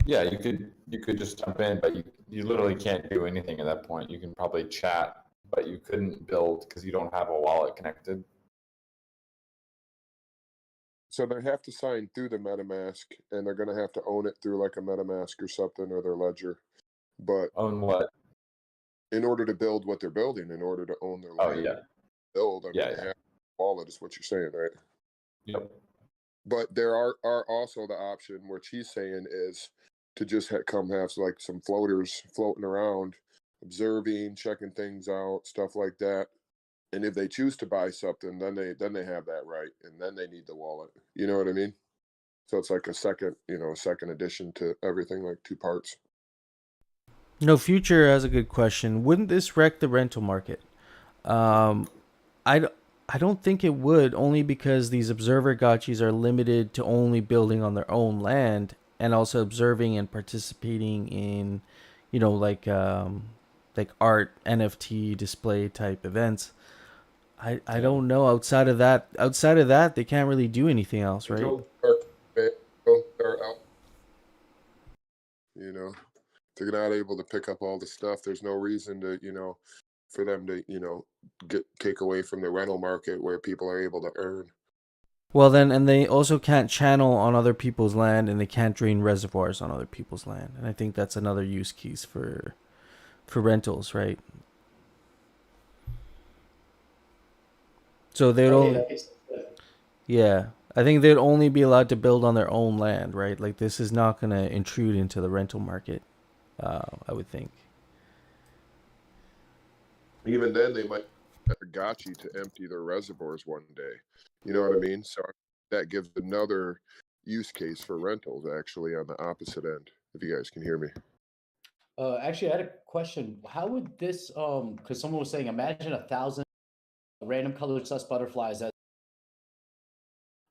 Yeah, you could just jump in, but you literally can't do anything at that point. You can probably chat, but you couldn't build because you don't have a wallet connected. So they have to sign through the MetaMask, and they're going to have to own it through like a MetaMask or something or their ledger. But Own what? in order to build what they're building, in order to own their Oh land, yeah, I mean, yeah, they yeah. have a wallet, is what you're saying, right? Yep. But there are also the option, which he's saying, is to just come have like some floaters floating around, observing, checking things out, stuff like that. And if they choose to buy something, then they have that right, and then they need the wallet. You know what I mean? So it's like a second, a second addition to everything, like two parts. No, Future has a good question. Wouldn't this wreck the rental market? Um, I don't think it would, only because these observer gotchis are limited to only building on their own land and also observing and participating in, like art NFT display type events. I don't know, outside of that they can't really do anything else, right? Don't start out. If they're not able to pick up all the stuff, there's no reason to, for them to, take away from the rental market where people are able to earn. Well then, and they also can't channel on other people's land, and they can't drain reservoirs on other people's land. And I think that's another use case for rentals, right? So they'd Okay, only, that makes sense. yeah, I think they'd only be allowed to build on their own land, right? Like this is not going to intrude into the rental market, I would think. Even then, they might have a gotchi to empty their reservoirs one day. You know what I mean? So that gives another use case for rentals, actually, on the opposite end, if you guys can hear me. Actually, I had a question. How would this because someone was saying, imagine 1,000 random colored sus butterflies.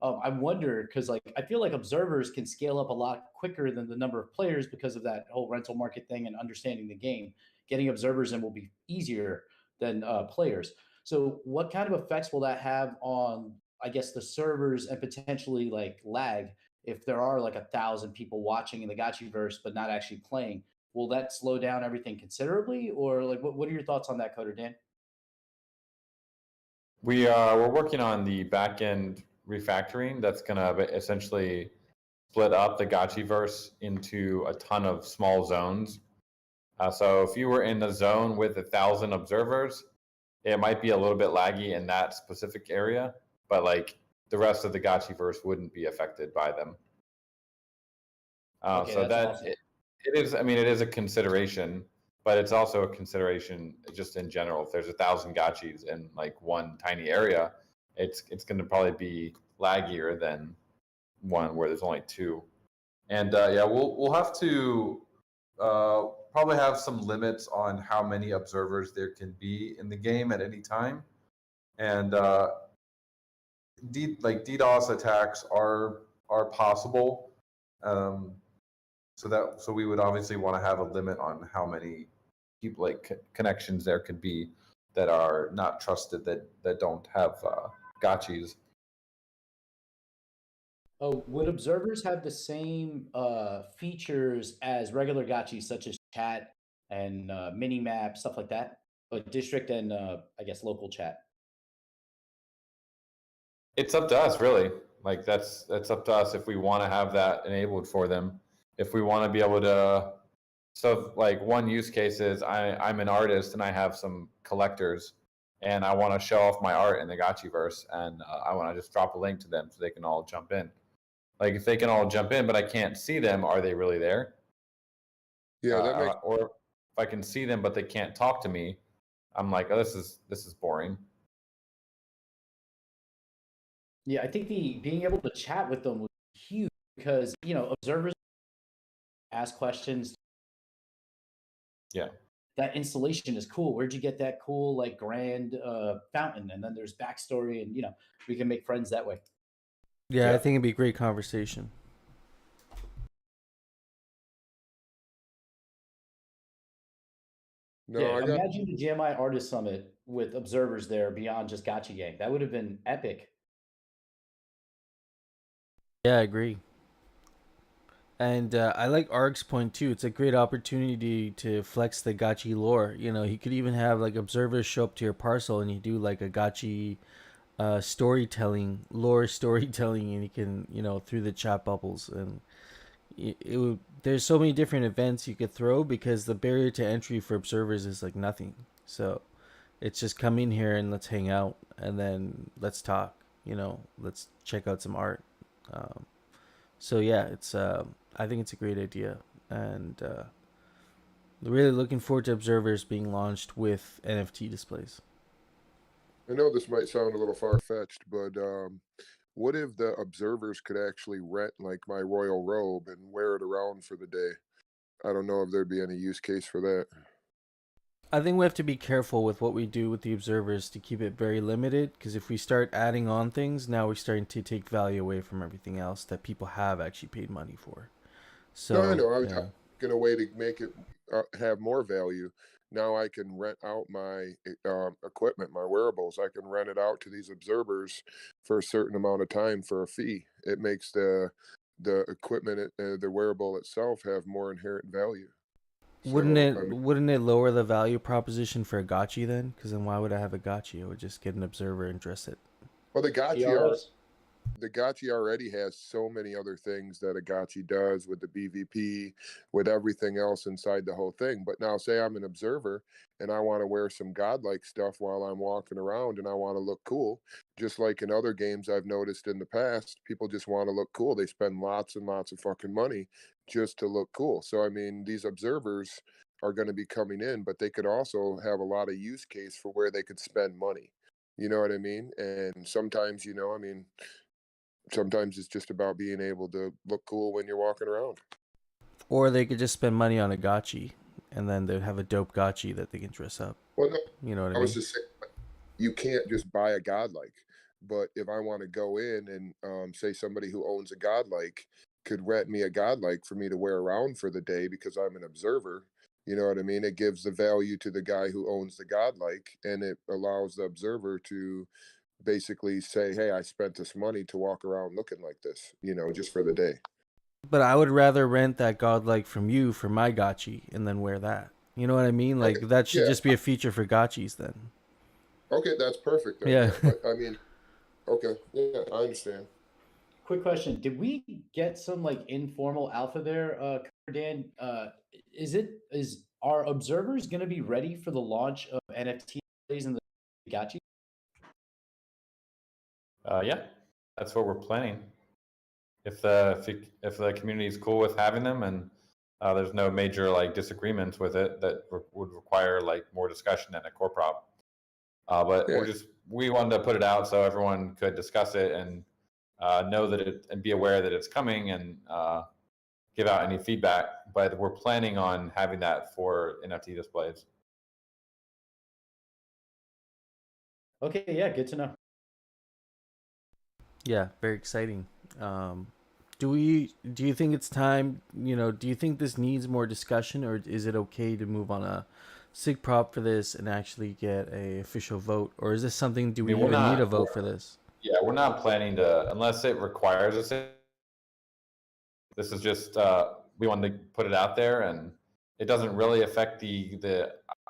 I wonder because like I feel like observers can scale up a lot quicker than the number of players because of that whole rental market thing and understanding the game. Getting observers in will be easier than players. So, what kind of effects will that have on, I guess, the servers and potentially like lag if there are like 1,000 people watching in the Gotchiverse but not actually playing? Will that slow down everything considerably, or like what are your thoughts on that, Coder Dan? We're working on the back end refactoring that's gonna essentially split up the Gotchiverse into a ton of small zones. So if you were in a zone with 1,000 observers, it might be a little bit laggy in that specific area, but like the rest of the Gotchiverse wouldn't be affected by them. Okay, So that's that awesome. it is. I mean, it is a consideration, but it's also a consideration just in general. If there's 1,000 gotchis in like one tiny area, it's going to probably be laggier than one where there's only two. And yeah, we'll have to probably have some limits on how many observers there can be in the game at any time. And like DDoS attacks are possible. Um, so we would obviously want to have a limit on how many people connections there could be that are not trusted, that don't have gotchis. Oh, would observers have the same features as regular gotchis, such as chat and mini map, stuff like that? Like district and I guess local chat. It's up to us, really. Like that's up to us if we want to have that enabled for them. If we want to be able to, so like one use case is I'm an artist and I have some collectors, and I want to show off my art in the Gotchiverse, and I want to just drop a link to them so they can all jump in. Like if they can all jump in, but I can't see them, are they really there? Yeah, that makes. Or if I can see them but they can't talk to me, I'm like, oh, this is boring. Yeah, I think the being able to chat with them was huge because observers ask questions. Yeah. That installation is cool. Where'd you get that cool like grand fountain? And then there's backstory, and we can make friends that way. Yeah, I Yeah. think it'd be a great conversation. No, Yeah, I got. imagine the GMI Artist Summit with observers there beyond just Gotcha Gang. That would have been epic. Yeah, I agree. And I like Ark's point too. It's a great opportunity to flex the Gachi lore. You could even have like observers show up to your parcel, and you do like a Gachi storytelling, lore storytelling, and you can, through the chat bubbles. And there's so many different events you could throw, because the barrier to entry for observers is like nothing. So it's just come in here and let's hang out, and then let's talk. Let's check out some art. Um, so yeah, it's I think it's a great idea, and really looking forward to observers being launched with NFT displays. I know this might sound a little far-fetched, but what if the observers could actually rent like my royal robe and wear it around for the day? I don't know if there'd be any use case for that. I think we have to be careful with what we do with the observers to keep it very limited, because if we start adding on things, now we're starting to take value away from everything else that people have actually paid money for. No, I So, know. I was yeah. in a way to make it have more value. Now I can rent out my equipment, my wearables. I can rent it out to these observers for a certain amount of time for a fee. It makes the equipment, the wearable itself, have more inherent value. Wouldn't So it wouldn't it lower the value proposition for a gotchi then? Because then why would I have a gotchi? I would just get an observer and dress it. well, PRs. the Gotchi already has so many other things that a Gotchi does with the BVP, with everything else inside the whole thing. But now, say I'm an observer and I want to wear some godlike stuff while I'm walking around and I want to look cool. Just like in other games I've noticed in the past, people just want to look cool. They spend lots and lots of fucking money just to look cool. So, I mean, these observers are going to be coming in, but they could also have a lot of use case for where they could spend money. You know what I mean? And sometimes, I mean, sometimes it's just about being able to look cool when you're walking around. Or they could just spend money on a gotchi, and then they'd have a dope gotchi that they can dress up. Well, no, You know what I I was mean? just saying, you can't just buy a godlike. But if I want to go in and say somebody who owns a godlike could rent me a godlike for me to wear around for the day because I'm an observer, you know what I mean? It gives the value to the guy who owns the godlike, and it allows the observer to basically say, "Hey, I spent this money to walk around looking like this, just for the day." But I would rather rent that godlike from you for my gotchi and then wear that. You know what I mean? Okay, Like that should yeah, just be a feature for gotchis then. okay, that's perfect then. Yeah. Yeah, but I mean, okay, yeah, I understand. Quick question: did we get some like informal alpha there, Dan? Is our observers going to be ready for the launch of NFT plays in the Gachi? Yeah, that's what we're planning. If the community is cool with having them and there's no major like disagreements with it that would require like more discussion and a core prop. But Yeah, we wanted to put it out so everyone could discuss it and know that it and be aware that it's coming and give out any feedback. But we're planning on having that for NFT displays. Okay, yeah, good to know. Yeah, very exciting. Do you think it's time, do you think this needs more discussion, or is it okay to move on a sig prop for this and actually get a official vote, or is this something, do we mean, we're even need a not. vote for this? Yeah, we're not planning to unless it requires us. This is just we wanted to put it out there, and it doesn't really affect the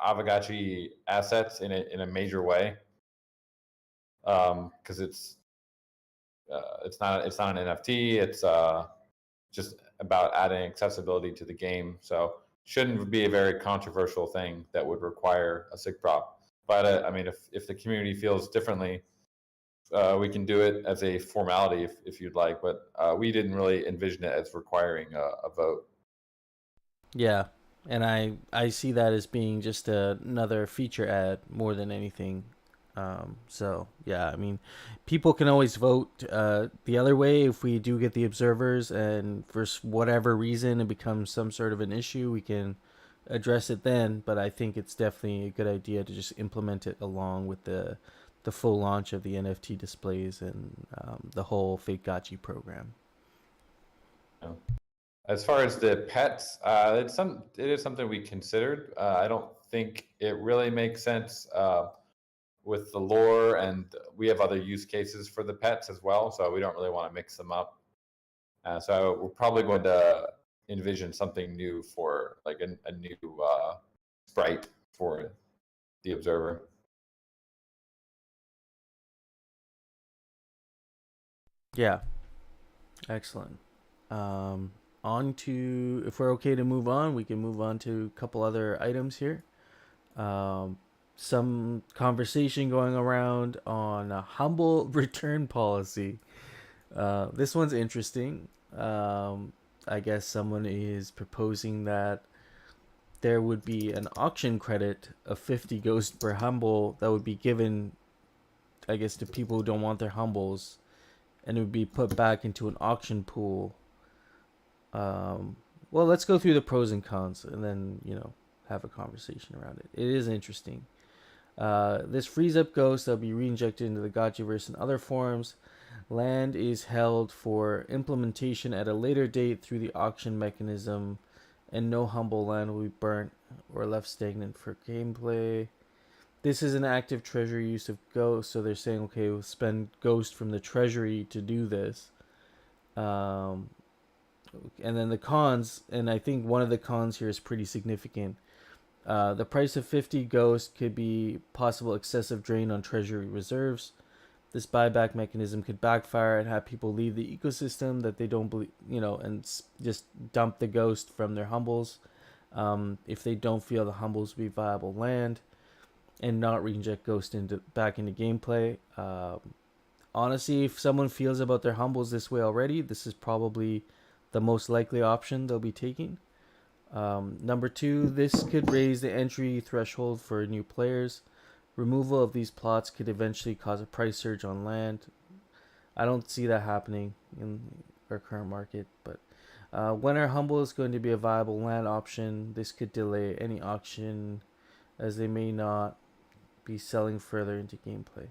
Aavegotchi assets in a major way because it's not an NFT. It's just about adding accessibility to the game. So shouldn't be a very controversial thing that would require a sig prop. But I mean, if the community feels differently, we can do it as a formality if you'd like. But we didn't really envision it as requiring a vote. Yeah, and I see that as being just another feature ad more than anything. So yeah, I mean, people can always vote the other way if we do get the observers, and for whatever reason it becomes some sort of an issue, we can address it then. But I think it's definitely a good idea to just implement it along with the full launch of the NFT displays and the whole Fake Gotchi program. You know. As far as the pets, it is something we considered. I don't think it really makes sense with the lore, and we have other use cases for the pets as well, so we don't really want to mix them up. So we're probably going to envision something new for like a new sprite for the observer. Yeah, excellent. On to, if we're okay to move on, we can move on to a couple other items here. Some conversation going around on a humble return policy. This one's interesting. I guess someone is proposing that there would be an auction credit of 50 ghost per humble that would be given I guess, to people who don't want their humbles, and it would be put back into an auction pool. Well, let's go through the pros and cons, and then have a conversation around it. It is interesting. This frees up ghosts that'll be reinjected into the Gotchiverse in other forms. Land is held for implementation at a later date through the auction mechanism, and no humble land will be burnt or left stagnant for gameplay. This is an active treasury use of ghost, so they're saying, okay, we'll spend ghost from the treasury to do this. And then the cons, and I think one of the cons here is pretty significant. The price of 50 ghost could be possible excessive drain on treasury reserves. This buyback mechanism could backfire and have people leave the ecosystem that they don't believe, and just dump the ghost from their humbles if they don't feel the humbles will be viable land, and not reinject ghost back into gameplay. Honestly, if someone feels about their humbles this way already, this is probably the most likely option they'll be taking. Number 2, this could raise the entry threshold for new players. Removal of these plots could eventually cause a price surge on land. I don't see that happening in our current market, but when our humble is going to be a viable land option, this could delay any auction, as they may not be selling further into gameplay.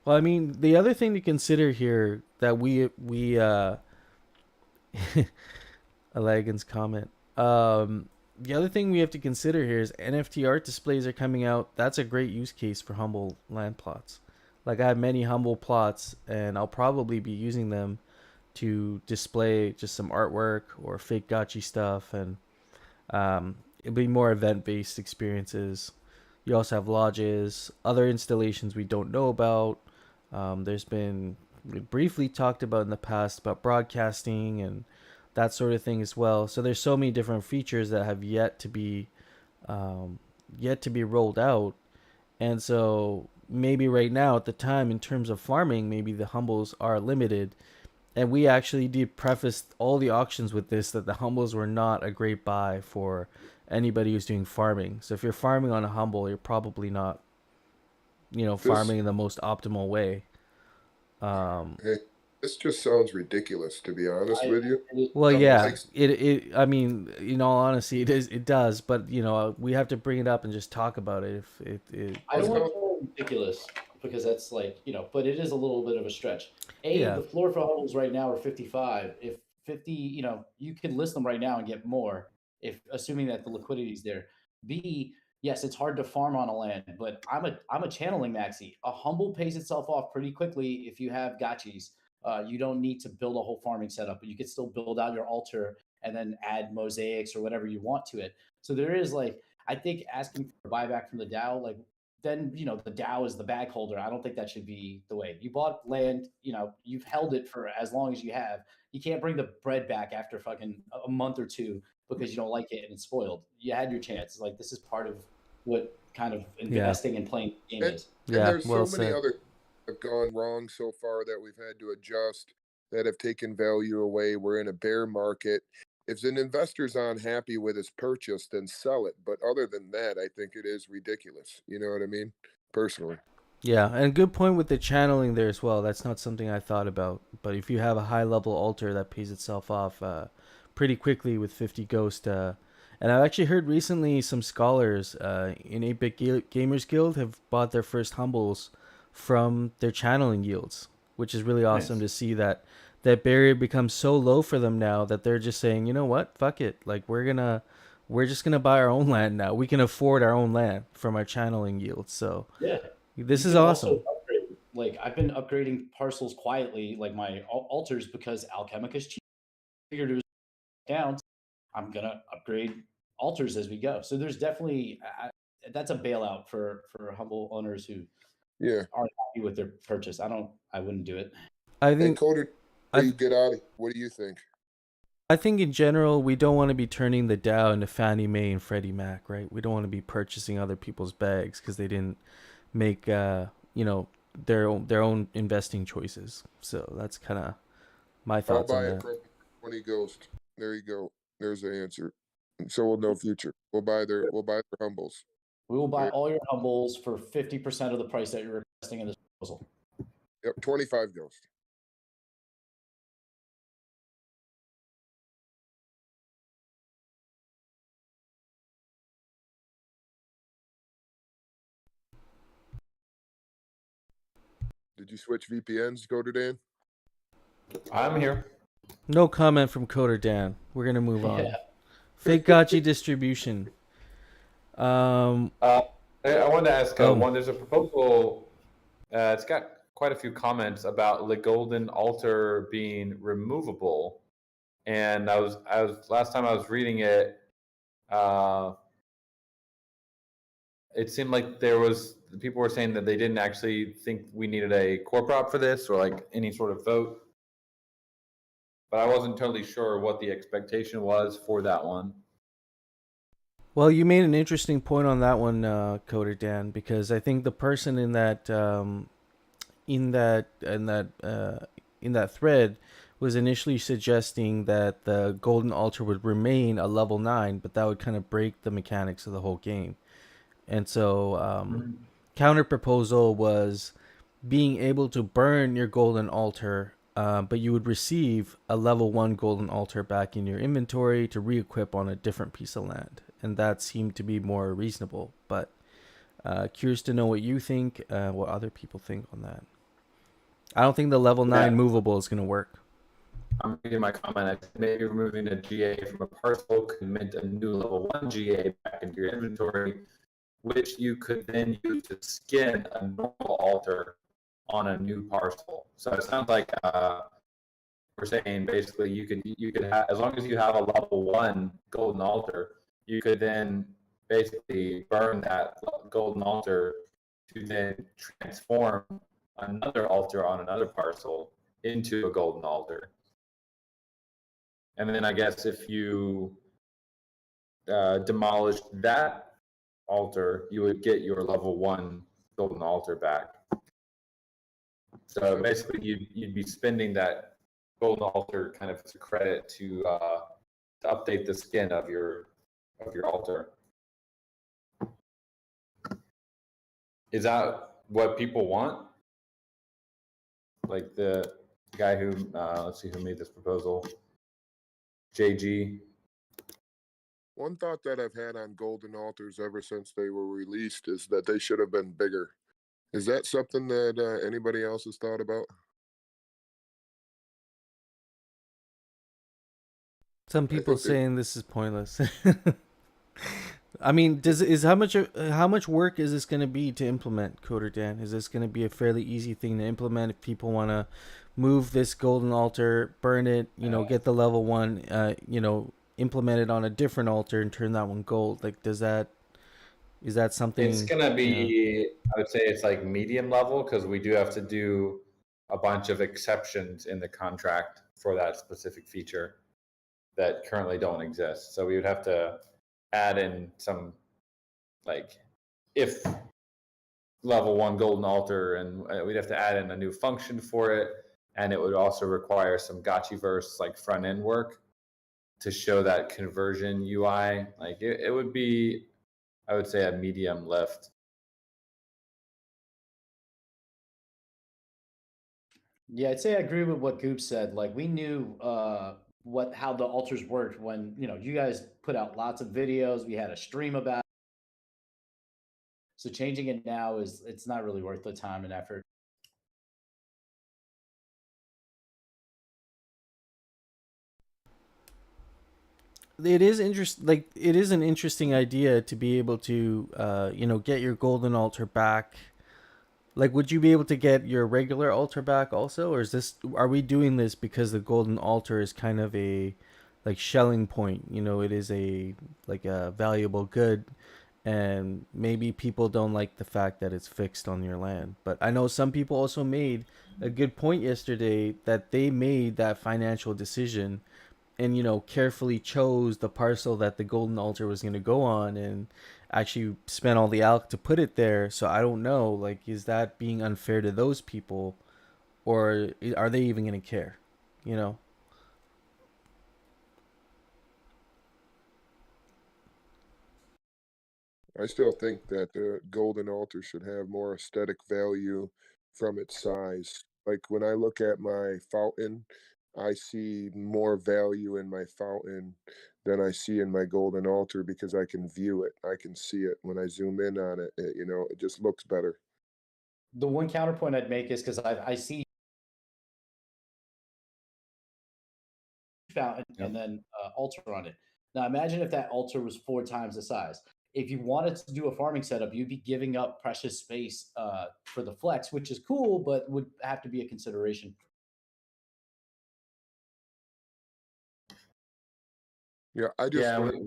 Well, I mean, the other thing to consider here that we a Leggings comment. The other thing we have to consider here is NFT art displays are coming out. That's a great use case for humble land plots. Like, I have many humble plots, and I'll probably be using them to display just some artwork or fake gotchi stuff, and it'll be more event-based experiences. You also have lodges, other installations we don't know about. There's been, we briefly talked about in the past about broadcasting and that sort of thing as well. So there's so many different features that have yet to be rolled out. And so maybe right now at the time, in terms of farming, maybe the humbles are limited. And we actually did preface all the auctions with this, that the humbles were not a great buy for anybody who's doing farming. So if you're farming on a humble, you're probably not, farming in the most optimal way. Hey, this just sounds ridiculous, to be honest with you. Well, yeah, Like, I mean, in all honesty, it does, but we have to bring it up and just talk about it. If it I don't want to call it ridiculous, because that's like, but it is a little bit of a stretch. Yeah. The floor for humbles right now are 55. If 50, you can list them right now and get more, if assuming that the liquidity is there. B, yes, it's hard to farm on a land, but I'm a channeling maxi. A humble pays itself off pretty quickly if you have gotchis. You don't need to build a whole farming setup, but you could still build out your altar and then add mosaics or whatever you want to it. So there is, like, I think asking for a buyback from the DAO, like, then the DAO is the bag holder. I don't think that should be the way. You bought land, you've held it for as long as you have. You can't bring the bread back after fucking a month or two because you don't like it and it's spoiled. You had your chance. Like, this is part of what kind of investing and playing the game is. And there's so many other have gone wrong so far that we've had to adjust, that have taken value away. We're in a bear market. If an investor's unhappy with his purchase, then sell it. But other than that, I think it is ridiculous. You know what I mean? Personally. Yeah, and good point with the channeling there as well. That's not something I thought about. But if you have a high level altar, that pays itself off pretty quickly with 50 ghost. And I've actually heard recently some scholars in 8-Bit Gamers Guild have bought their first humbles from their channeling yields, which is really awesome to see that barrier becomes so low for them now that they're just saying, you know what, fuck it, like we're just gonna buy our own land now. We can afford our own land from our channeling yields. So yeah, this is awesome. Like, I've been upgrading parcels quietly, like my altars, because Alchemica's cheap. Figured it was down. I'm gonna upgrade altars as we go. So there's definitely that's a bailout for humble owners who aren't happy with their purchase. I wouldn't do it. I think. Hey, Coder, you get out of. What do you think? I think in general, we don't want to be turning the DAO into Fannie Mae and Freddie Mac, right? We don't want to be purchasing other people's bags because they didn't make, their own investing choices. So that's kind of my thoughts on that. I'll buy it for 20 ghost. There you go. There's the answer. And so will No Future. We'll buy their humbles. We will buy all your humbles for 50% of the price that you're requesting in this proposal. Yep, 25 ghost. Did you switch VPNs, Coder Dan? I'm here. No comment from Coder Dan. We're gonna move on. Yeah. Fake Gotchi distribution. I wanted to ask Oh. one. There's a proposal. It's got quite a few comments about the golden altar being removable, and I was last time I was reading it. It seemed like people were saying that they didn't actually think we needed a core prop for this or like any sort of vote, but I wasn't totally sure what the expectation was for that one. Well, you made an interesting point on that one, Coder Dan, because I think the person in that thread was initially suggesting that the golden altar would remain a level 9, but that would kind of break the mechanics of the whole game. And so counter proposal was being able to burn your golden altar, but you would receive a level 1 golden altar back in your inventory to re-equip on a different piece of land. And that seemed to be more reasonable. But curious to know what you think, what other people think on that. I don't think the level 9 movable is going to work. I'm reading my comment. Maybe removing a GA from a parcel could mint a new level 1 GA back into your inventory, which you could then use to skin a normal altar on a new parcel. So it sounds like we're saying basically you could have, as long as you have a level 1 golden altar, you could then basically burn that golden altar to then transform another altar on another parcel into a golden altar. And then I guess if you demolished that altar, you would get your level 1 golden altar back. So basically, you'd be spending that golden altar kind of as a credit to update the skin of your altar. Is that what people want? Like the guy who let's see who made this proposal, JG. One thought that I've had on golden altars ever since they were released is that they should have been bigger. Is that something that anybody else has thought about? Some people think that- saying this is pointless. I mean, how much work is this going to be to implement, Coder Dan? Is this going to be a fairly easy thing to implement if people want to move this golden altar, burn it, get the level 1, implement it on a different altar and turn that one gold? Like, is that something? It's gonna be, I would say it's like medium level, because we do have to do a bunch of exceptions in the contract for that specific feature that currently don't exist. So we would have to add in some, like, if level 1 golden altar, and we'd have to add in a new function for it, and it would also require some Gotchiverse like front end work to show that conversion UI. Like it would be, I would say, a medium lift. Yeah, I'd say I agree with what Goop said. Like we knew how the altars worked when you guys put out lots of videos. We had a stream about it. So changing it now it's not really worth the time and effort. It is it is an interesting idea to be able to get your golden altar back. Like, would you be able to get your regular altar back also, or are we doing this because the golden altar is kind of a like shelling point? It is a valuable good, and maybe people don't like the fact that it's fixed on your land. But I know some people also made a good point yesterday that they made that financial decision and carefully chose the parcel that the golden altar was going to go on and actually spent all the alch to put it there. So I don't know, like, is that being unfair to those people, or are they even going to care? I still think that the golden altar should have more aesthetic value from its size. Like when I look at my fountain, I see more value in my fountain than I see in my golden altar because I can view it. I can see it when I zoom in on it. It just looks better. The one counterpoint I'd make is because I see fountain Yep. and then altar on it. Now imagine if that altar was 4 times the size. If you wanted to do a farming setup, you'd be giving up precious space for the flex, which is cool, but would have to be a consideration. Yeah, I just Yeah, want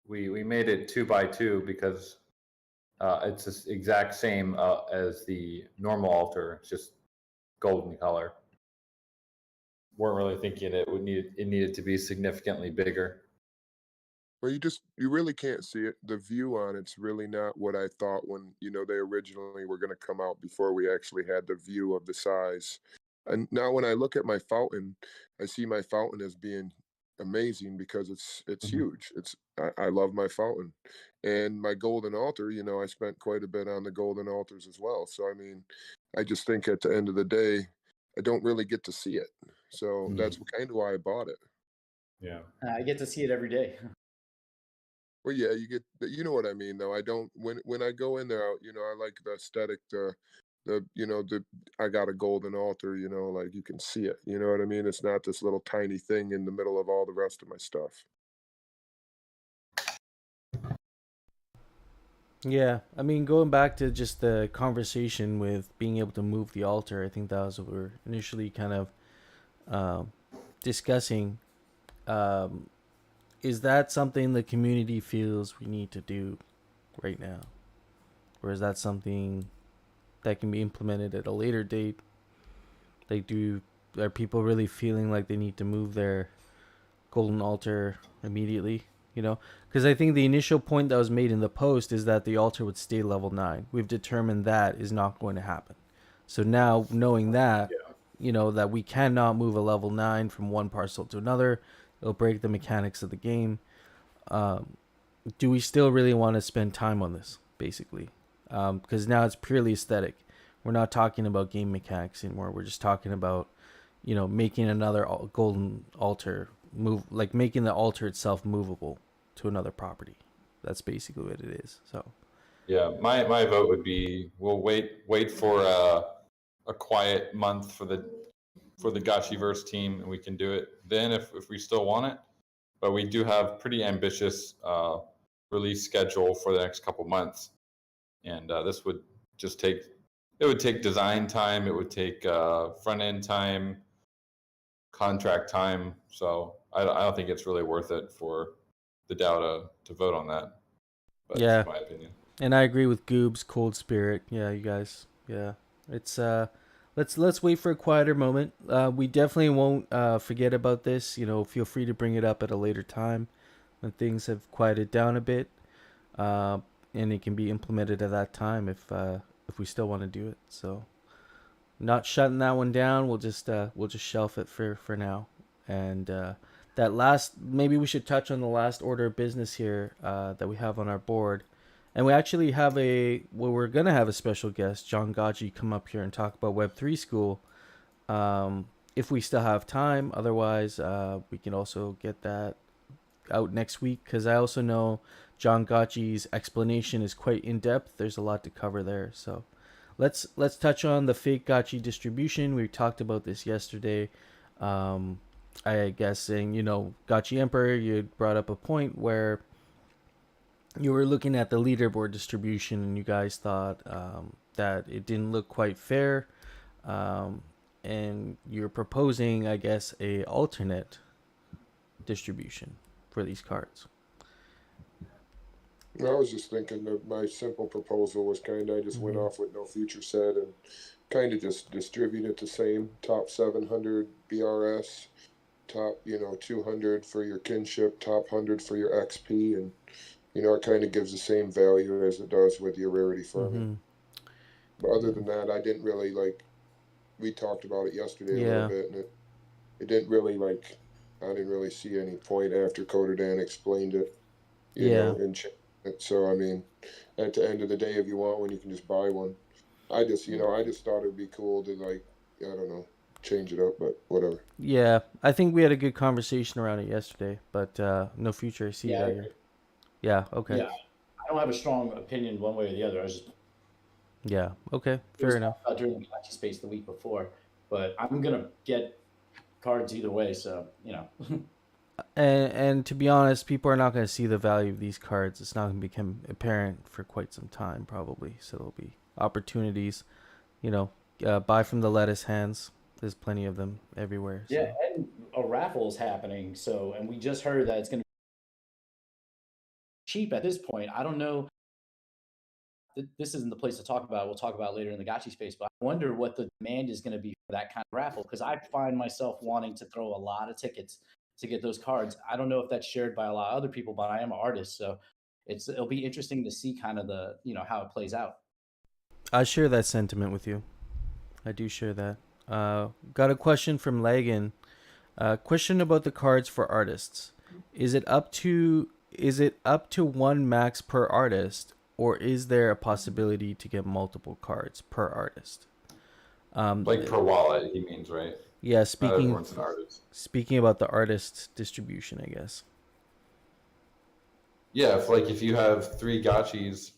we made it 2x2 because it's the exact same as the normal altar. It's just golden color. Weren't really thinking it needed to be significantly bigger. well, you really can't see it. The view on it's really not what I thought when, they originally were going to come out before we actually had the view of the size. And now when I look at my fountain, I see my fountain as being amazing because it's Mhm. huge. I love my fountain. And my golden altar, I spent quite a bit on the golden altars as well. So I mean, I just think at the end of the day, I don't really get to see it. So that's kind of why I bought it. Yeah. I get to see it every day. Well, yeah, you know what I mean, though. I don't when I go in there, I like the aesthetic, the I got a golden altar, like you can see it. You know what I mean? It's not this little tiny thing in the middle of all the rest of my stuff. Yeah, I mean, going back to just the conversation with being able to move the altar, I think that was what we were initially kind of um, discussing. Um, is that something the community feels we need to do right now? Or is that something that can be implemented at a later date? Are people really feeling like they need to move their golden altar immediately? Because I think the initial point that was made in the post is that the altar would stay level 9. We've determined that is not going to happen. So now, knowing that, that we cannot move a level 9 from one parcel to another, it'll break the mechanics of the game. Um, do we still really want to spend time on this, basically? Because now it's purely aesthetic. We're not talking about game mechanics anymore. We're just talking about, making another golden altar move, like making the altar itself movable to another property. That's basically what it is. So Yeah, my vote would be we'll wait for a quiet month for the Gotchiverse team, and we can do it then if we still want it. But we do have pretty ambitious release schedule for the next couple months, and this would just take design time, it would take front end time, contract time. So I don't think it's really worth it for the DAO to vote on that. But it's yeah, my opinion. and I agree with Goob's Cold Spirit. Yeah, you guys. Yeah, it's let's wait for a quieter moment. We definitely won't forget about this. Feel free to bring it up at a later time when things have quieted down a bit, uh, and it can be implemented at that time if we still want to do it. So, not shutting that one down. We'll just shelf it for now. And that last, maybe we should touch on the last order of business here that we have on our board. And we actually have we're gonna have a special guest, John Gaggi, come up here and talk about Web3 School. If we still have time, otherwise we can also get that out next week, because I also know John Gaggi's explanation is quite in depth. There's a lot to cover there. So let's touch on the fake Gotchi distribution. We talked about this yesterday. I guess saying, Gotchi Emperor, you brought up a point where you were looking at the leaderboard distribution and you guys thought that it didn't look quite fair. And you're proposing, I guess, a alternate distribution for these cards. I was just thinking that my simple proposal was I just went off with no future set and kind of just distribute it the same. Top 700 BRS, top 200 for your kinship, top 100 for your XP, and it kind of gives the same value as it does with your rarity farming. But other than that, I didn't really we talked about it yesterday a little bit, and it didn't really I didn't really see any point after Coder Dan explained it, and so I mean, at the end of the day, if you want one, you can just buy one. I just, I just thought it'd be cool to like, I don't know, change it up, but whatever. Yeah, I think we had a good conversation around it yesterday, but no future. I see Yeah, that you're. Yeah. Okay. yeah. I don't have a strong opinion one way or the other. I was just Yeah. Okay. it was Fair enough. talked about during the Gotcha space the week before, but I'm gonna get cards either way. So And to be honest, people are not going to see the value of these cards. It's not going to become apparent for quite some time, probably. So there'll be opportunities. Buy from the lettuce hands. There's plenty of them everywhere. So. yeah, and a raffle is happening. So and we just heard that it's gonna be cheap at this point. I don't know. This isn't the place to talk about. We'll talk about it later in the Gotchi space. But I wonder what the demand is going to be for that kind of raffle because I find myself wanting to throw a lot of tickets to get those cards. I don't know if that's shared by a lot of other people, but I am an artist, so it'll be interesting to see kind of the how it plays out. I share that sentiment with you. I do share that. Got a question from Leggings. Question about the cards for artists. Is it up to one max per artist, or is there a possibility to get multiple cards per artist? Like per wallet, he means, right? Yeah, Not everyone's an artist. speaking about the artist distribution, I guess. Yeah, if you have 3 gotchis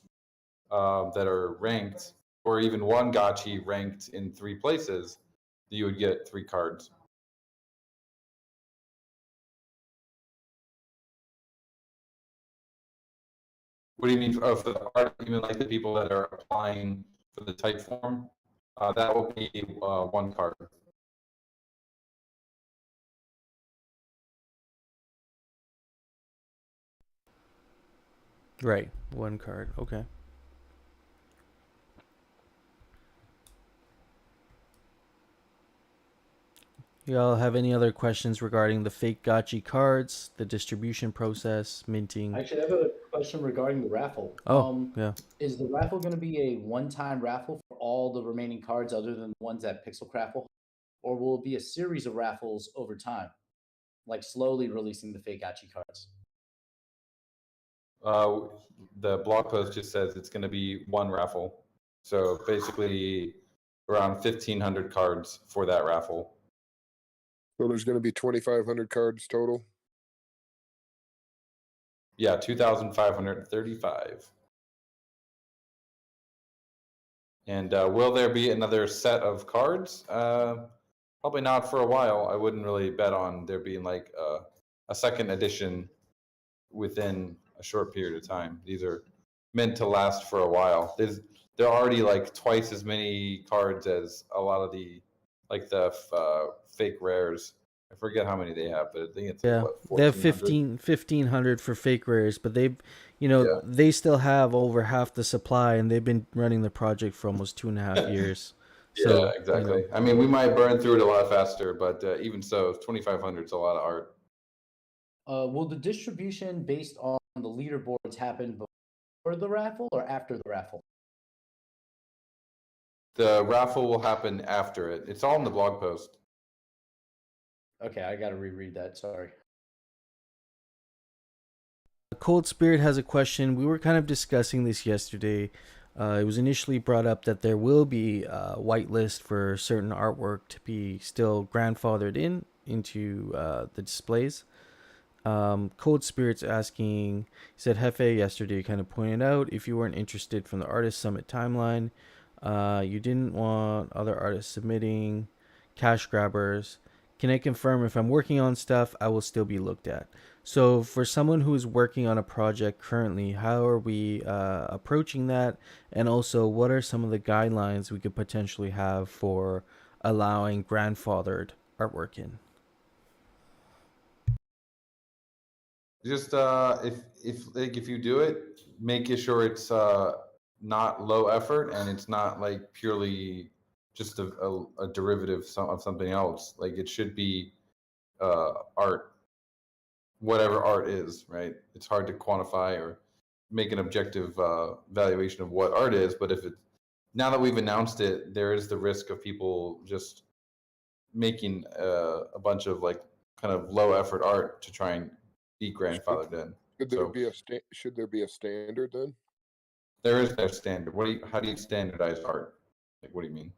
that are ranked, or even 1 gotchi ranked in 3 places, you would get 3 cards. What do you mean? Oh, for the art, even like the people that are applying for the type form, that will be 1 card. Right, 1 card. Okay. Y'all have any other questions regarding the fake gotchi cards, the distribution process, minting? Actually, I have a question regarding the raffle. Oh, yeah. Is the raffle going to be a one-time raffle for all the remaining cards other than the ones that Pixel raffle, or will it be a series of raffles over time, like slowly releasing the fake Gachi cards? The blog post just says it's going to be 1 raffle. So basically around 1,500 cards for that raffle. So there's going to be 2,500 cards total. Yeah, 2,535. And will there be another set of cards? Probably not for a while. I wouldn't really bet on there being like a second edition within a short period of time. These are meant to last for a while. There are already like twice as many cards as a lot of the fake rares. I forget how many they have, but I think it's Yeah, like, what, they have 1,400? 1,500 for fake rares, but they've, Yeah. they still have over half the supply, and they've been running the project for almost 2.5 years. So, Yeah, exactly. I mean, we might burn through it a lot faster, but even so, 2,500 is a lot of art. Will the distribution based on the leaderboards happen before the raffle or after the raffle? The raffle will happen after it. It's all in the blog post. Okay, I got to reread that. Sorry. Cold Spirit has a question. We were kind of discussing this yesterday. It was initially brought up that there will be a whitelist for certain artwork to be still grandfathered into the displays. Cold Spirit's asking, he said Hefe yesterday kind of pointed out if you weren't interested from the Artist Summit timeline, you didn't want other artists submitting, cash grabbers. Can I confirm if I'm working on stuff, I will still be looked at? So for someone who is working on a project currently, how are we approaching that? And also, what are some of the guidelines we could potentially have for allowing grandfathered artwork in? Just if you do it, make sure it's not low effort and it's not like purely just a derivative of something else. Like it should be art, whatever art is, right? It's hard to quantify or make an objective valuation of what art is, but if it's now that we've announced it, there is the risk of people just making a bunch of like kind of low effort art to try and be grandfathered in. Should there be a standard then? There is no standard. How do you standardize art? Like, what do you mean?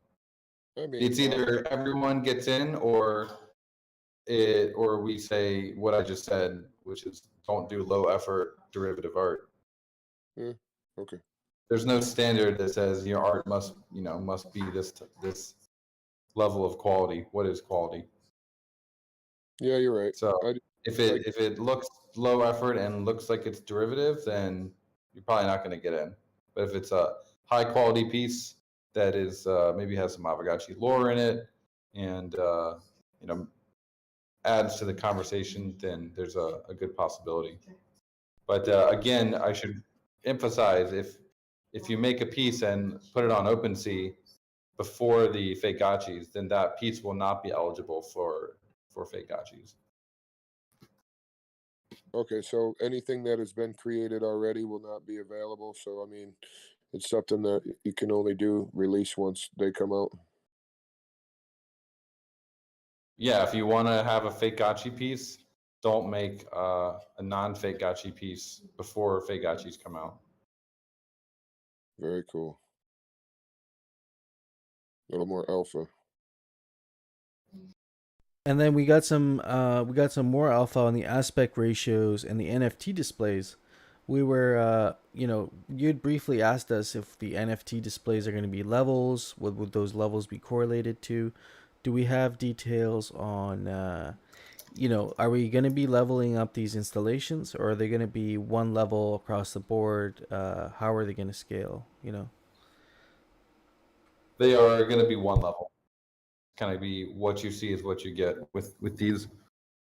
I mean, It's either everyone gets in, or we say what I just said, which is don't do low effort derivative art. yeah, okay. There's no standard that says your art must be this level of quality. What is quality? Yeah, you're right. So I, if like- it looks low effort and looks like it's derivative, then you're probably not going to get in. But if it's a high quality piece that is maybe has some Aavegotchi lore in it, and adds to the conversation, then there's a good possibility. But again, I should emphasize, if you make a piece and put it on OpenSea before the fake gotchis, then that piece will not be eligible for fake gotchis. okay, so anything that has been created already will not be available. So I mean, it's something that you can only do release once they come out. Yeah, if you want to have a fake gotchi piece, don't make a non-fake gotchi piece before fake gotchis come out. Very cool. A little more alpha. And then we got some more alpha on the aspect ratios and the NFT displays. We were you'd briefly asked us if the NFT displays are going to be levels. What would those levels be correlated to? Do we have details on are we going to be leveling up these installations, or are they going to be one level across the board? How are they going to scale? They are going to be one level. Kind of be what you see is what you get with these.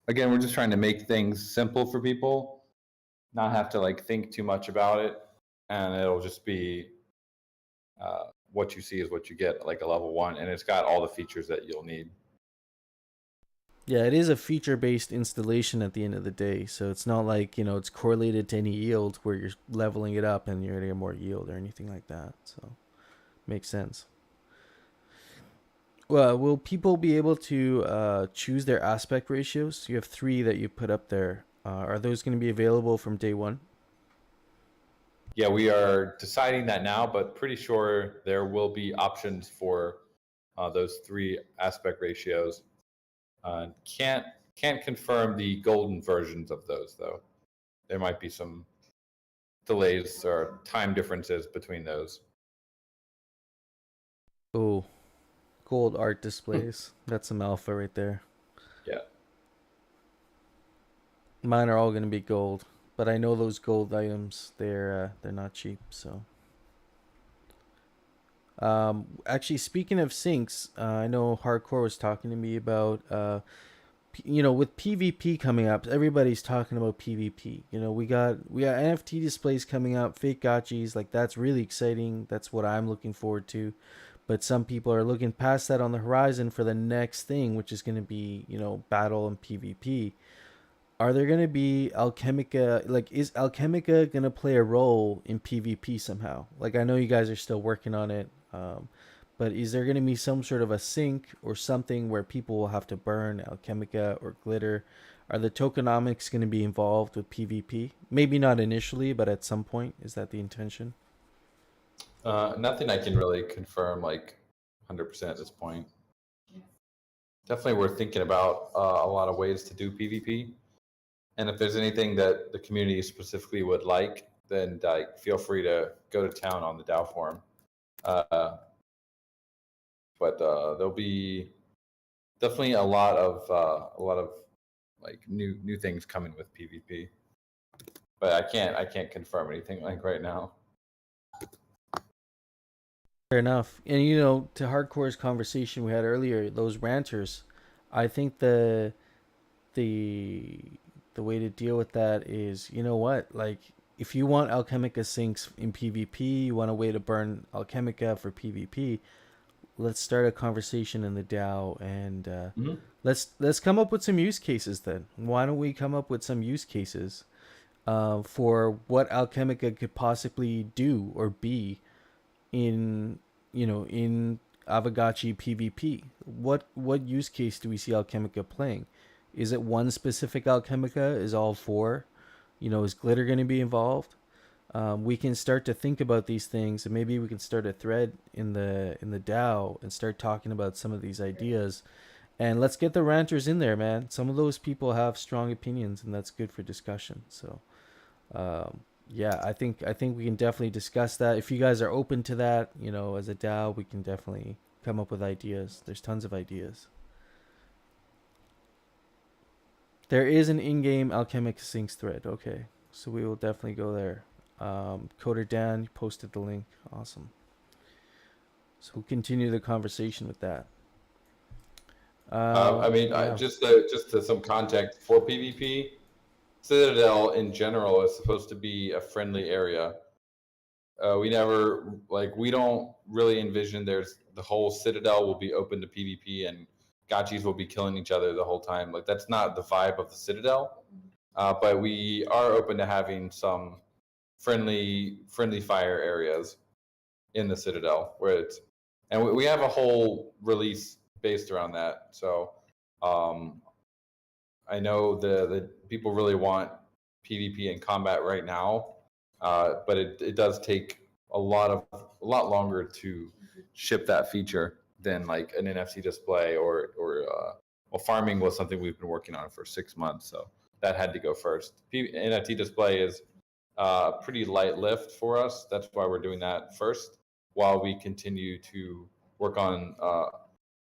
Again, we're just trying to make things simple for people, not have to like think too much about it, and it'll just be what you see is what you get, like a level 1, and it's got all the features that you'll need. Yeah, it is a feature-based installation at the end of the day, so it's not like it's correlated to any yield where you're leveling it up and you're gonna get more yield or anything like that. So makes sense. Well, will people be able to choose their aspect ratios? You have 3 that you put up there. Are those going to be available from day one? Yeah, we are deciding that now, but pretty sure there will be options for those 3 aspect ratios. Can't confirm the golden versions of those, though. There might be some delays or time differences between those. Oh, gold art displays. That's some alpha right there. Yeah. Mine are all going to be gold, but I know those gold items, they're not cheap. So actually, speaking of syncs, I know Hardcore was talking to me about with PvP coming up, everybody's talking about PvP. We got NFT displays coming up, fake gotchis, like that's really exciting. That's what I'm looking forward to. But some people are looking past that on the horizon for the next thing, which is going to be, battle and PvP. Are there going to be Alchemica? Like, is Alchemica going to play a role in PvP somehow? Like, I know you guys are still working on it, but is there going to be some sort of a sync or something where people will have to burn Alchemica or glitter? Are the tokenomics going to be involved with PvP? Maybe not initially, but at some point. Is that the intention? Nothing I can really confirm like 100% at this point. Definitely we're thinking about a lot of ways to do PvP. And if there's anything that the community specifically would like, then feel free to go to town on the DAO forum. But there'll be definitely a lot of like new things coming with PvP. But I can't confirm anything like right now. Fair enough. And to Hardcore's conversation we had earlier, those ranters, I think the way to deal with that is, like if you want Alchemica syncs in PvP, you want a way to burn Alchemica for PvP, let's start a conversation in the DAO and let's come up with some use cases then. Why don't we come up with some use cases for what Alchemica could possibly do or be in Aavegotchi PvP? What use case do we see Alchemica playing? Is it one specific Alchemica? Is all 4? Is glitter going to be involved? we can start to think about these things, and maybe we can start a thread in the DAO and start talking about some of these ideas. And let's get the ranters in there, man. Some of those people have strong opinions, and that's good for discussion. So, yeah, I think we can definitely discuss that. If you guys are open to that, as a DAO, we can definitely come up with ideas. There's tons of ideas. There is an in-game Alchemica Sinks thread. Okay, so we will definitely go there. Coder Dan, you posted the link. Awesome. So we'll continue the conversation with that. Just to some context for PvP, Citadel in general is supposed to be a friendly area. We don't really envision the whole Citadel will be open to PvP and gotchis will be killing each other the whole time. Like, that's not the vibe of the Citadel. But we are open to having some friendly fire areas in the Citadel and we have a whole release based around that. So I know the people really want PvP and combat right now, but it does take a lot longer to ship that feature than like an NFT display or farming was something we've been working on for 6 months, so that had to go first. NFT display is pretty light lift for us. That's why we're doing that first, while we continue to work on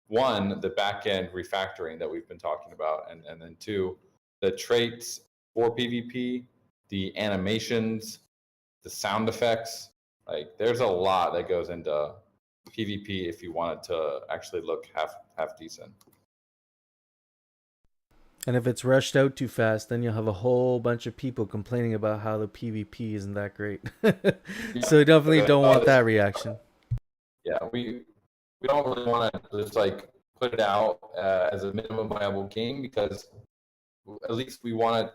one, the back end refactoring that we've been talking about, and then two, the traits for PvP, the animations, the sound effects. Like, there's a lot that goes into PvP if you want it to actually look half decent. And if it's rushed out too fast, then you'll have a whole bunch of people complaining about how the PvP isn't that great. So you definitely don't want that reaction. Yeah, we don't really want to just like put it out as a minimum viable game, because at least we want it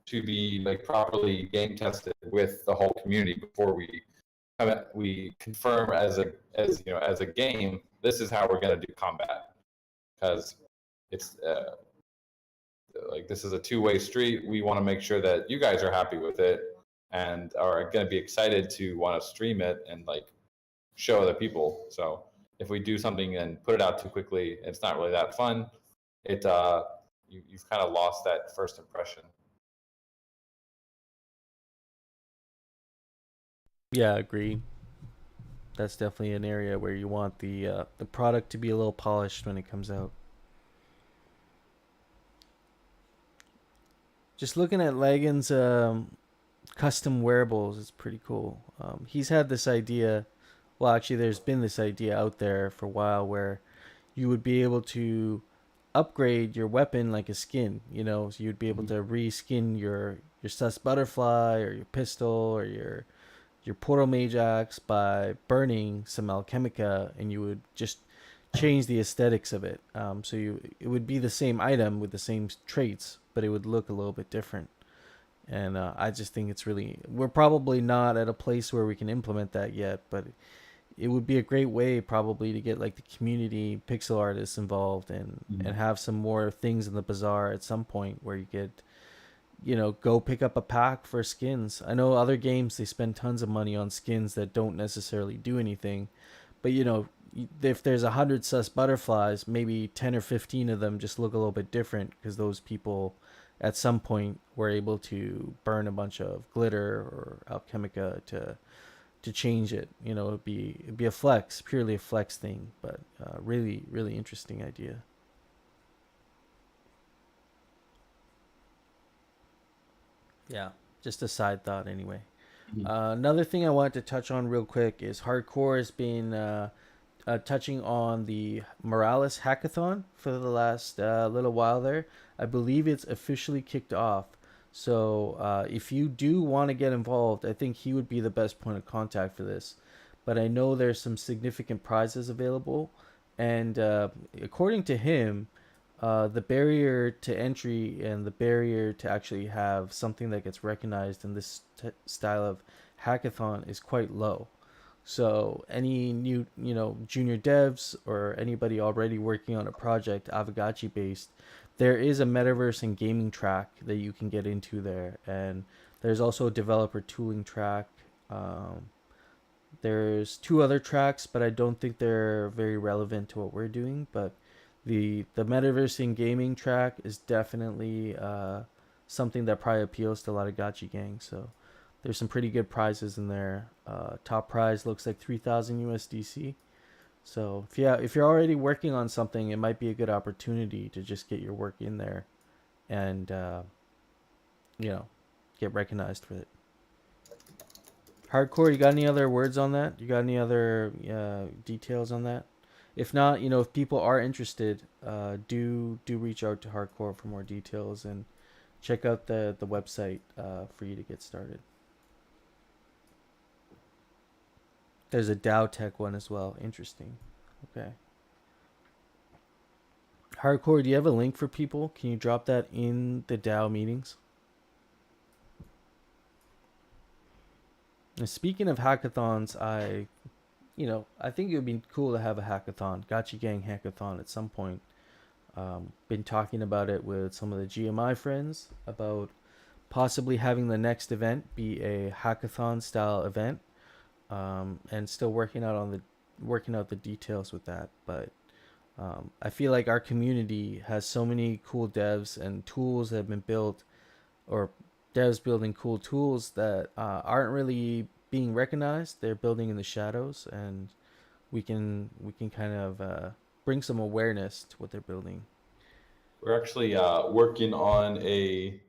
to be like properly game tested with the whole community before we confirm as a game, this is how we're going to do combat, because it's like, this is a two-way street. We want to make sure that you guys are happy with it and are going to be excited to want to stream it and like show other people. So if we do something and put it out too quickly, it's not really that fun. You've kind of lost that first impression. Yeah, agreed. That's definitely an area where you want the product to be a little polished when it comes out. Just looking at Leggings' custom wearables, it's pretty cool. He's had this idea. Well, actually, there's been this idea out there for a while where you would be able to upgrade your weapon like a skin. So you'd be able to reskin your sus butterfly or your pistol or your portal mage axe by burning some Alchemica, and you would just change the aesthetics of it. So it would be the same item with the same traits, but it would look a little bit different. And I just think we're probably not at a place where we can implement that yet, but it would be a great way probably to get like the community pixel artists involved and have some more things in the bazaar at some point where you could, go pick up a pack for skins. I know other games, they spend tons of money on skins that don't necessarily do anything, but if there's 100 sus butterflies, maybe 10 or 15 of them just look a little bit different because those people at some point were able to burn a bunch of glitter or Alchemica to change it. It'd be a flex, purely a flex thing, but really, really interesting idea. Yeah, just a side thought anyway. Another thing I wanted to touch on real quick is Hardcore has been touching on the Morales hackathon for the last little while there. I believe it's officially kicked off. So if you do want to get involved, I think he would be the best point of contact for this. But I know there's some significant prizes available. And according to him, the barrier to entry and the barrier to actually have something that gets recognized in this style of hackathon is quite low. So any new, junior devs or anybody already working on a project Aavegotchi based, there is a metaverse and gaming track that you can get into there. And there's also a developer tooling track. Um, there's two other tracks, but I don't think they're very relevant to what we're doing. But the metaverse in gaming track is definitely something that probably appeals to a lot of gachi gangs. So there's some pretty good prizes in there. Top prize looks like 3,000 USDC. So if you're already working on something, it might be a good opportunity to just get your work in there, and you know, get recognized for it. Hardcore, you got any other words on that? You got any other details on that? If not, if people are interested, do reach out to Hardcore for more details and check out the website for you to get started. There's a DAO Tech one as well. Interesting. Okay. Hardcore, do you have a link for people? Can you drop that in the DAO meetings? And speaking of hackathons, I think it would be cool to have a hackathon, Gachi Gang hackathon at some point. Been talking about it with some of the GMI friends about possibly having the next event be a hackathon style event, and still working out the details with that. But I feel like our community has so many cool devs and tools that have been built, or devs building cool tools that aren't really being recognized. They're building in the shadows, and we can kind of bring some awareness to what they're building. We're actually working on a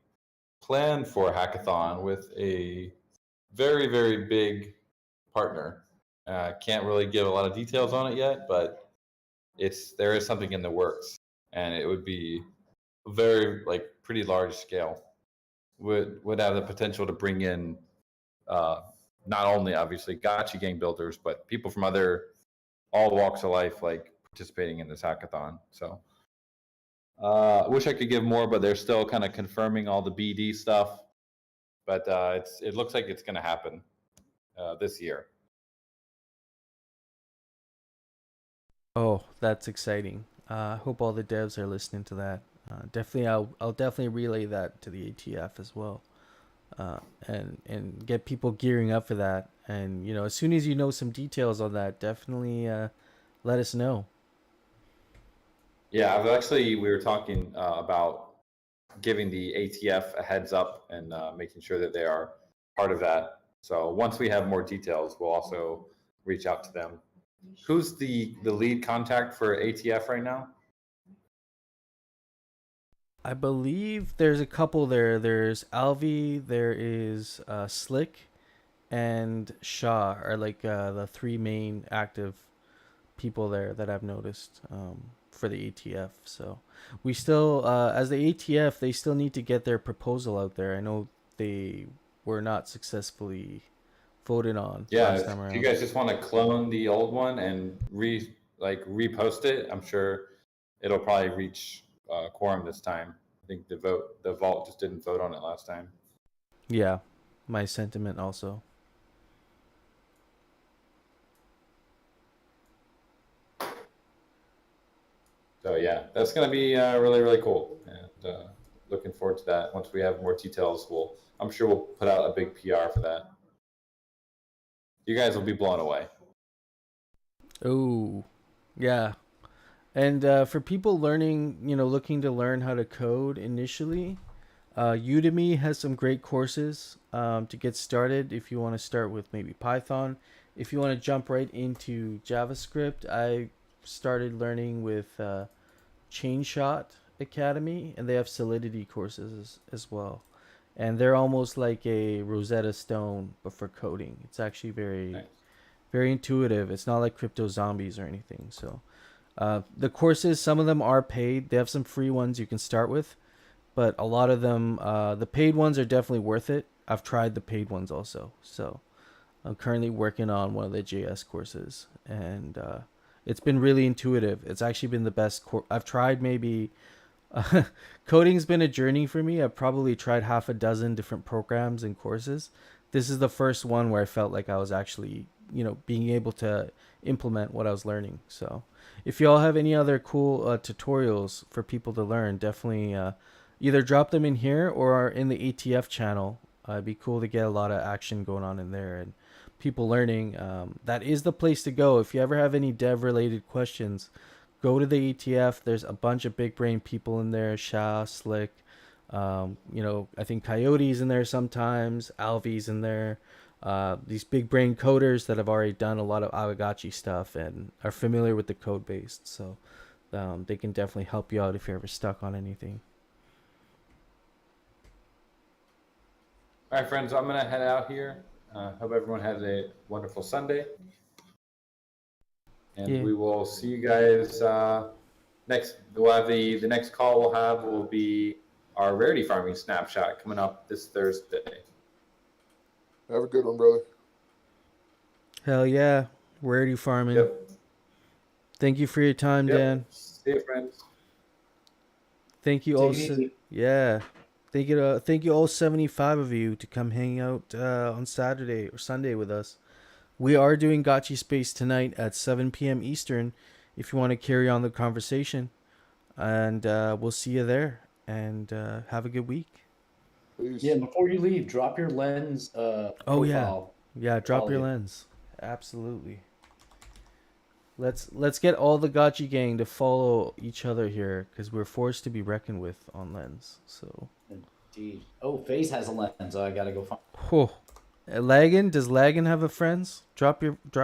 plan for a hackathon with a very, very big partner. Can't really give a lot of details on it yet, but there is something in the works, and it would be very pretty large scale. Would have the potential to bring in not only obviously gacha gang builders, but people from all walks of life participating in this hackathon. So wish I could give more, but they're still kind of confirming all the BD stuff. But it looks like it's going to happen this year. Oh, that's exciting. I hope all the devs are listening to that. Definitely, I'll definitely relay that to the ATF as well, and get people gearing up for that. And as soon as you know some details on that, definitely let us know. Yeah, we were talking about giving the ATF a heads up and making sure that they are part of that. So once we have more details, we'll also reach out to them. Who's the lead contact for ATF right now? I believe there's a couple there. There's Alvi, there is Slick, and Shaw are the three main active people there that I've noticed for the ATF. So we still, as the ATF, they still need to get their proposal out there. I know they were not successfully voted on last time around. If you guys just want to clone the old one and repost it, I'm sure it'll probably reach quorum this time. I think the vault just didn't vote on it last time. Yeah, my sentiment also. So yeah, that's going to be really, really cool, and looking forward to that. Once we have more details, I'm sure we'll put out a big PR for that. You guys will be blown away. Oh, yeah. And for people learning, looking to learn how to code initially, Udemy has some great courses to get started. If you want to start with maybe Python, if you want to jump right into JavaScript, I started learning with ChainShot Academy, and they have Solidity courses as well. And they're almost like a Rosetta Stone, but for coding. It's actually very, Nice. very intuitive. It's not like Crypto Zombies or anything. So the courses, some of them are paid. They have some free ones you can start with, but a lot of them, the paid ones are definitely worth it. I've tried the paid ones also. So I'm currently working on one of the JS courses, and it's been really intuitive. It's actually been the best I've tried maybe. Coding's been a journey for me. I've probably tried half a dozen different programs and courses. This is the first one where I felt like I was actually, being able to implement what I was learning. So if you all have any other cool tutorials for people to learn, definitely either drop them in here or in the ATF channel. It'd be cool to get a lot of action going on in there. And people learning, that is the place to go. If you ever have any dev related questions, go to the ETF. There's a bunch of big brain people in there. Sha, Slick, I think Coyote's in there sometimes. Alvy's in there. These big brain coders that have already done a lot of Aavegotchi stuff and are familiar with the code base. So they can definitely help you out if you're ever stuck on anything. All right, friends, I'm gonna head out here. Hope everyone has a wonderful Sunday, and Yeah. we will see you guys next. We'll have the next call we'll have will be our rarity farming snapshot coming up this Thursday. Have a good one, brother. Hell yeah. Rarity farming. Yep. Thank you for your time, Yep. Dan. See you, friends. Thank you Take all. it easy. Yeah. Thank you all 75 of you to come hang out on Saturday or Sunday with us. We are doing Gotchi Space tonight at 7 p.m. Eastern if you want to carry on the conversation. And we'll see you there. And have a good week. Peace. Yeah, before you leave, drop your lens profile. Yeah, drop your lens. Absolutely. Let's get all the Gotchi gang to follow each other here because we're forced to be reckoned with on lens. So. Indeed. Oh, FaZe has a lens. I gotta go find. Oh. Lagan, does Lagan have a friends? Drop your. He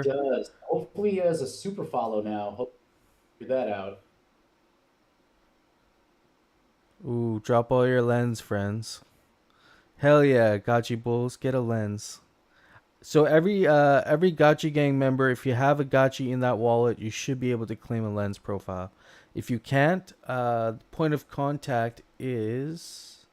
does. Hopefully, he has a super follow now. Hope figure that out. Ooh, drop all your lens friends. Hell yeah, Gotchi Bulls, get a lens. So every Gotchi gang member, if you have a Gotchi in that wallet, you should be able to claim a lens profile. If you can't, point of contact is.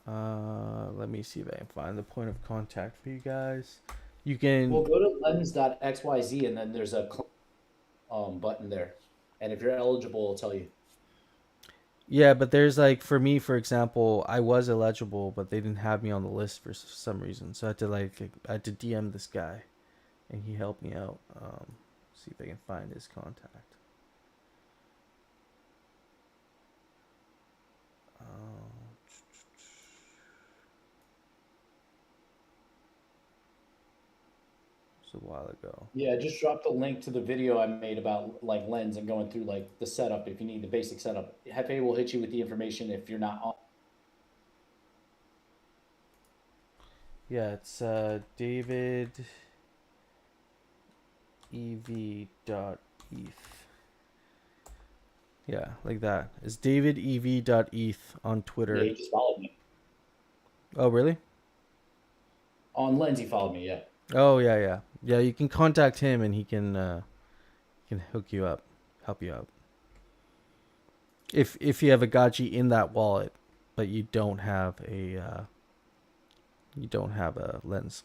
Let me see if I can find the point of contact for you guys. You can. Well, go to lens.xyz and then there's a button there, and if you're eligible, it'll tell you. Yeah, but there's like for me, for example, I was eligible, but they didn't have me on the list for some reason. So I had to DM this guy, and he helped me out. See if I can find his contact. It was a while ago. Yeah, just drop the link to the video I made about like lens and going through like the setup. If you need the basic setup, Hefe will hit you with the information if you're not on. Yeah, it's David ev.eth. Yeah, like that. It's David ev.eth on Twitter. Yeah, he just followed me. Oh, really? On lens, he followed me. Yeah. Oh, yeah. Yeah, you can contact him and he can hook you up, help you out. If you have a Gotchi in that wallet, but you don't have a lens.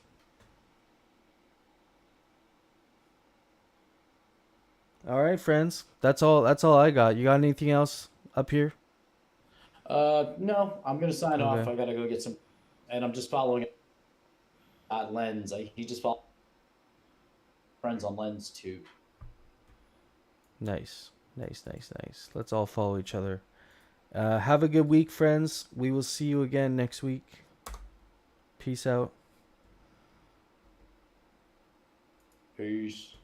All right, friends. That's all I got. You got anything else up here? No, I'm gonna sign off. Okay. I gotta go get some, and I'm just following lens. He just followed friends on lens too. Nice. Let's all follow each other. Have a good week, friends. We will see you again next week. Peace out. Peace.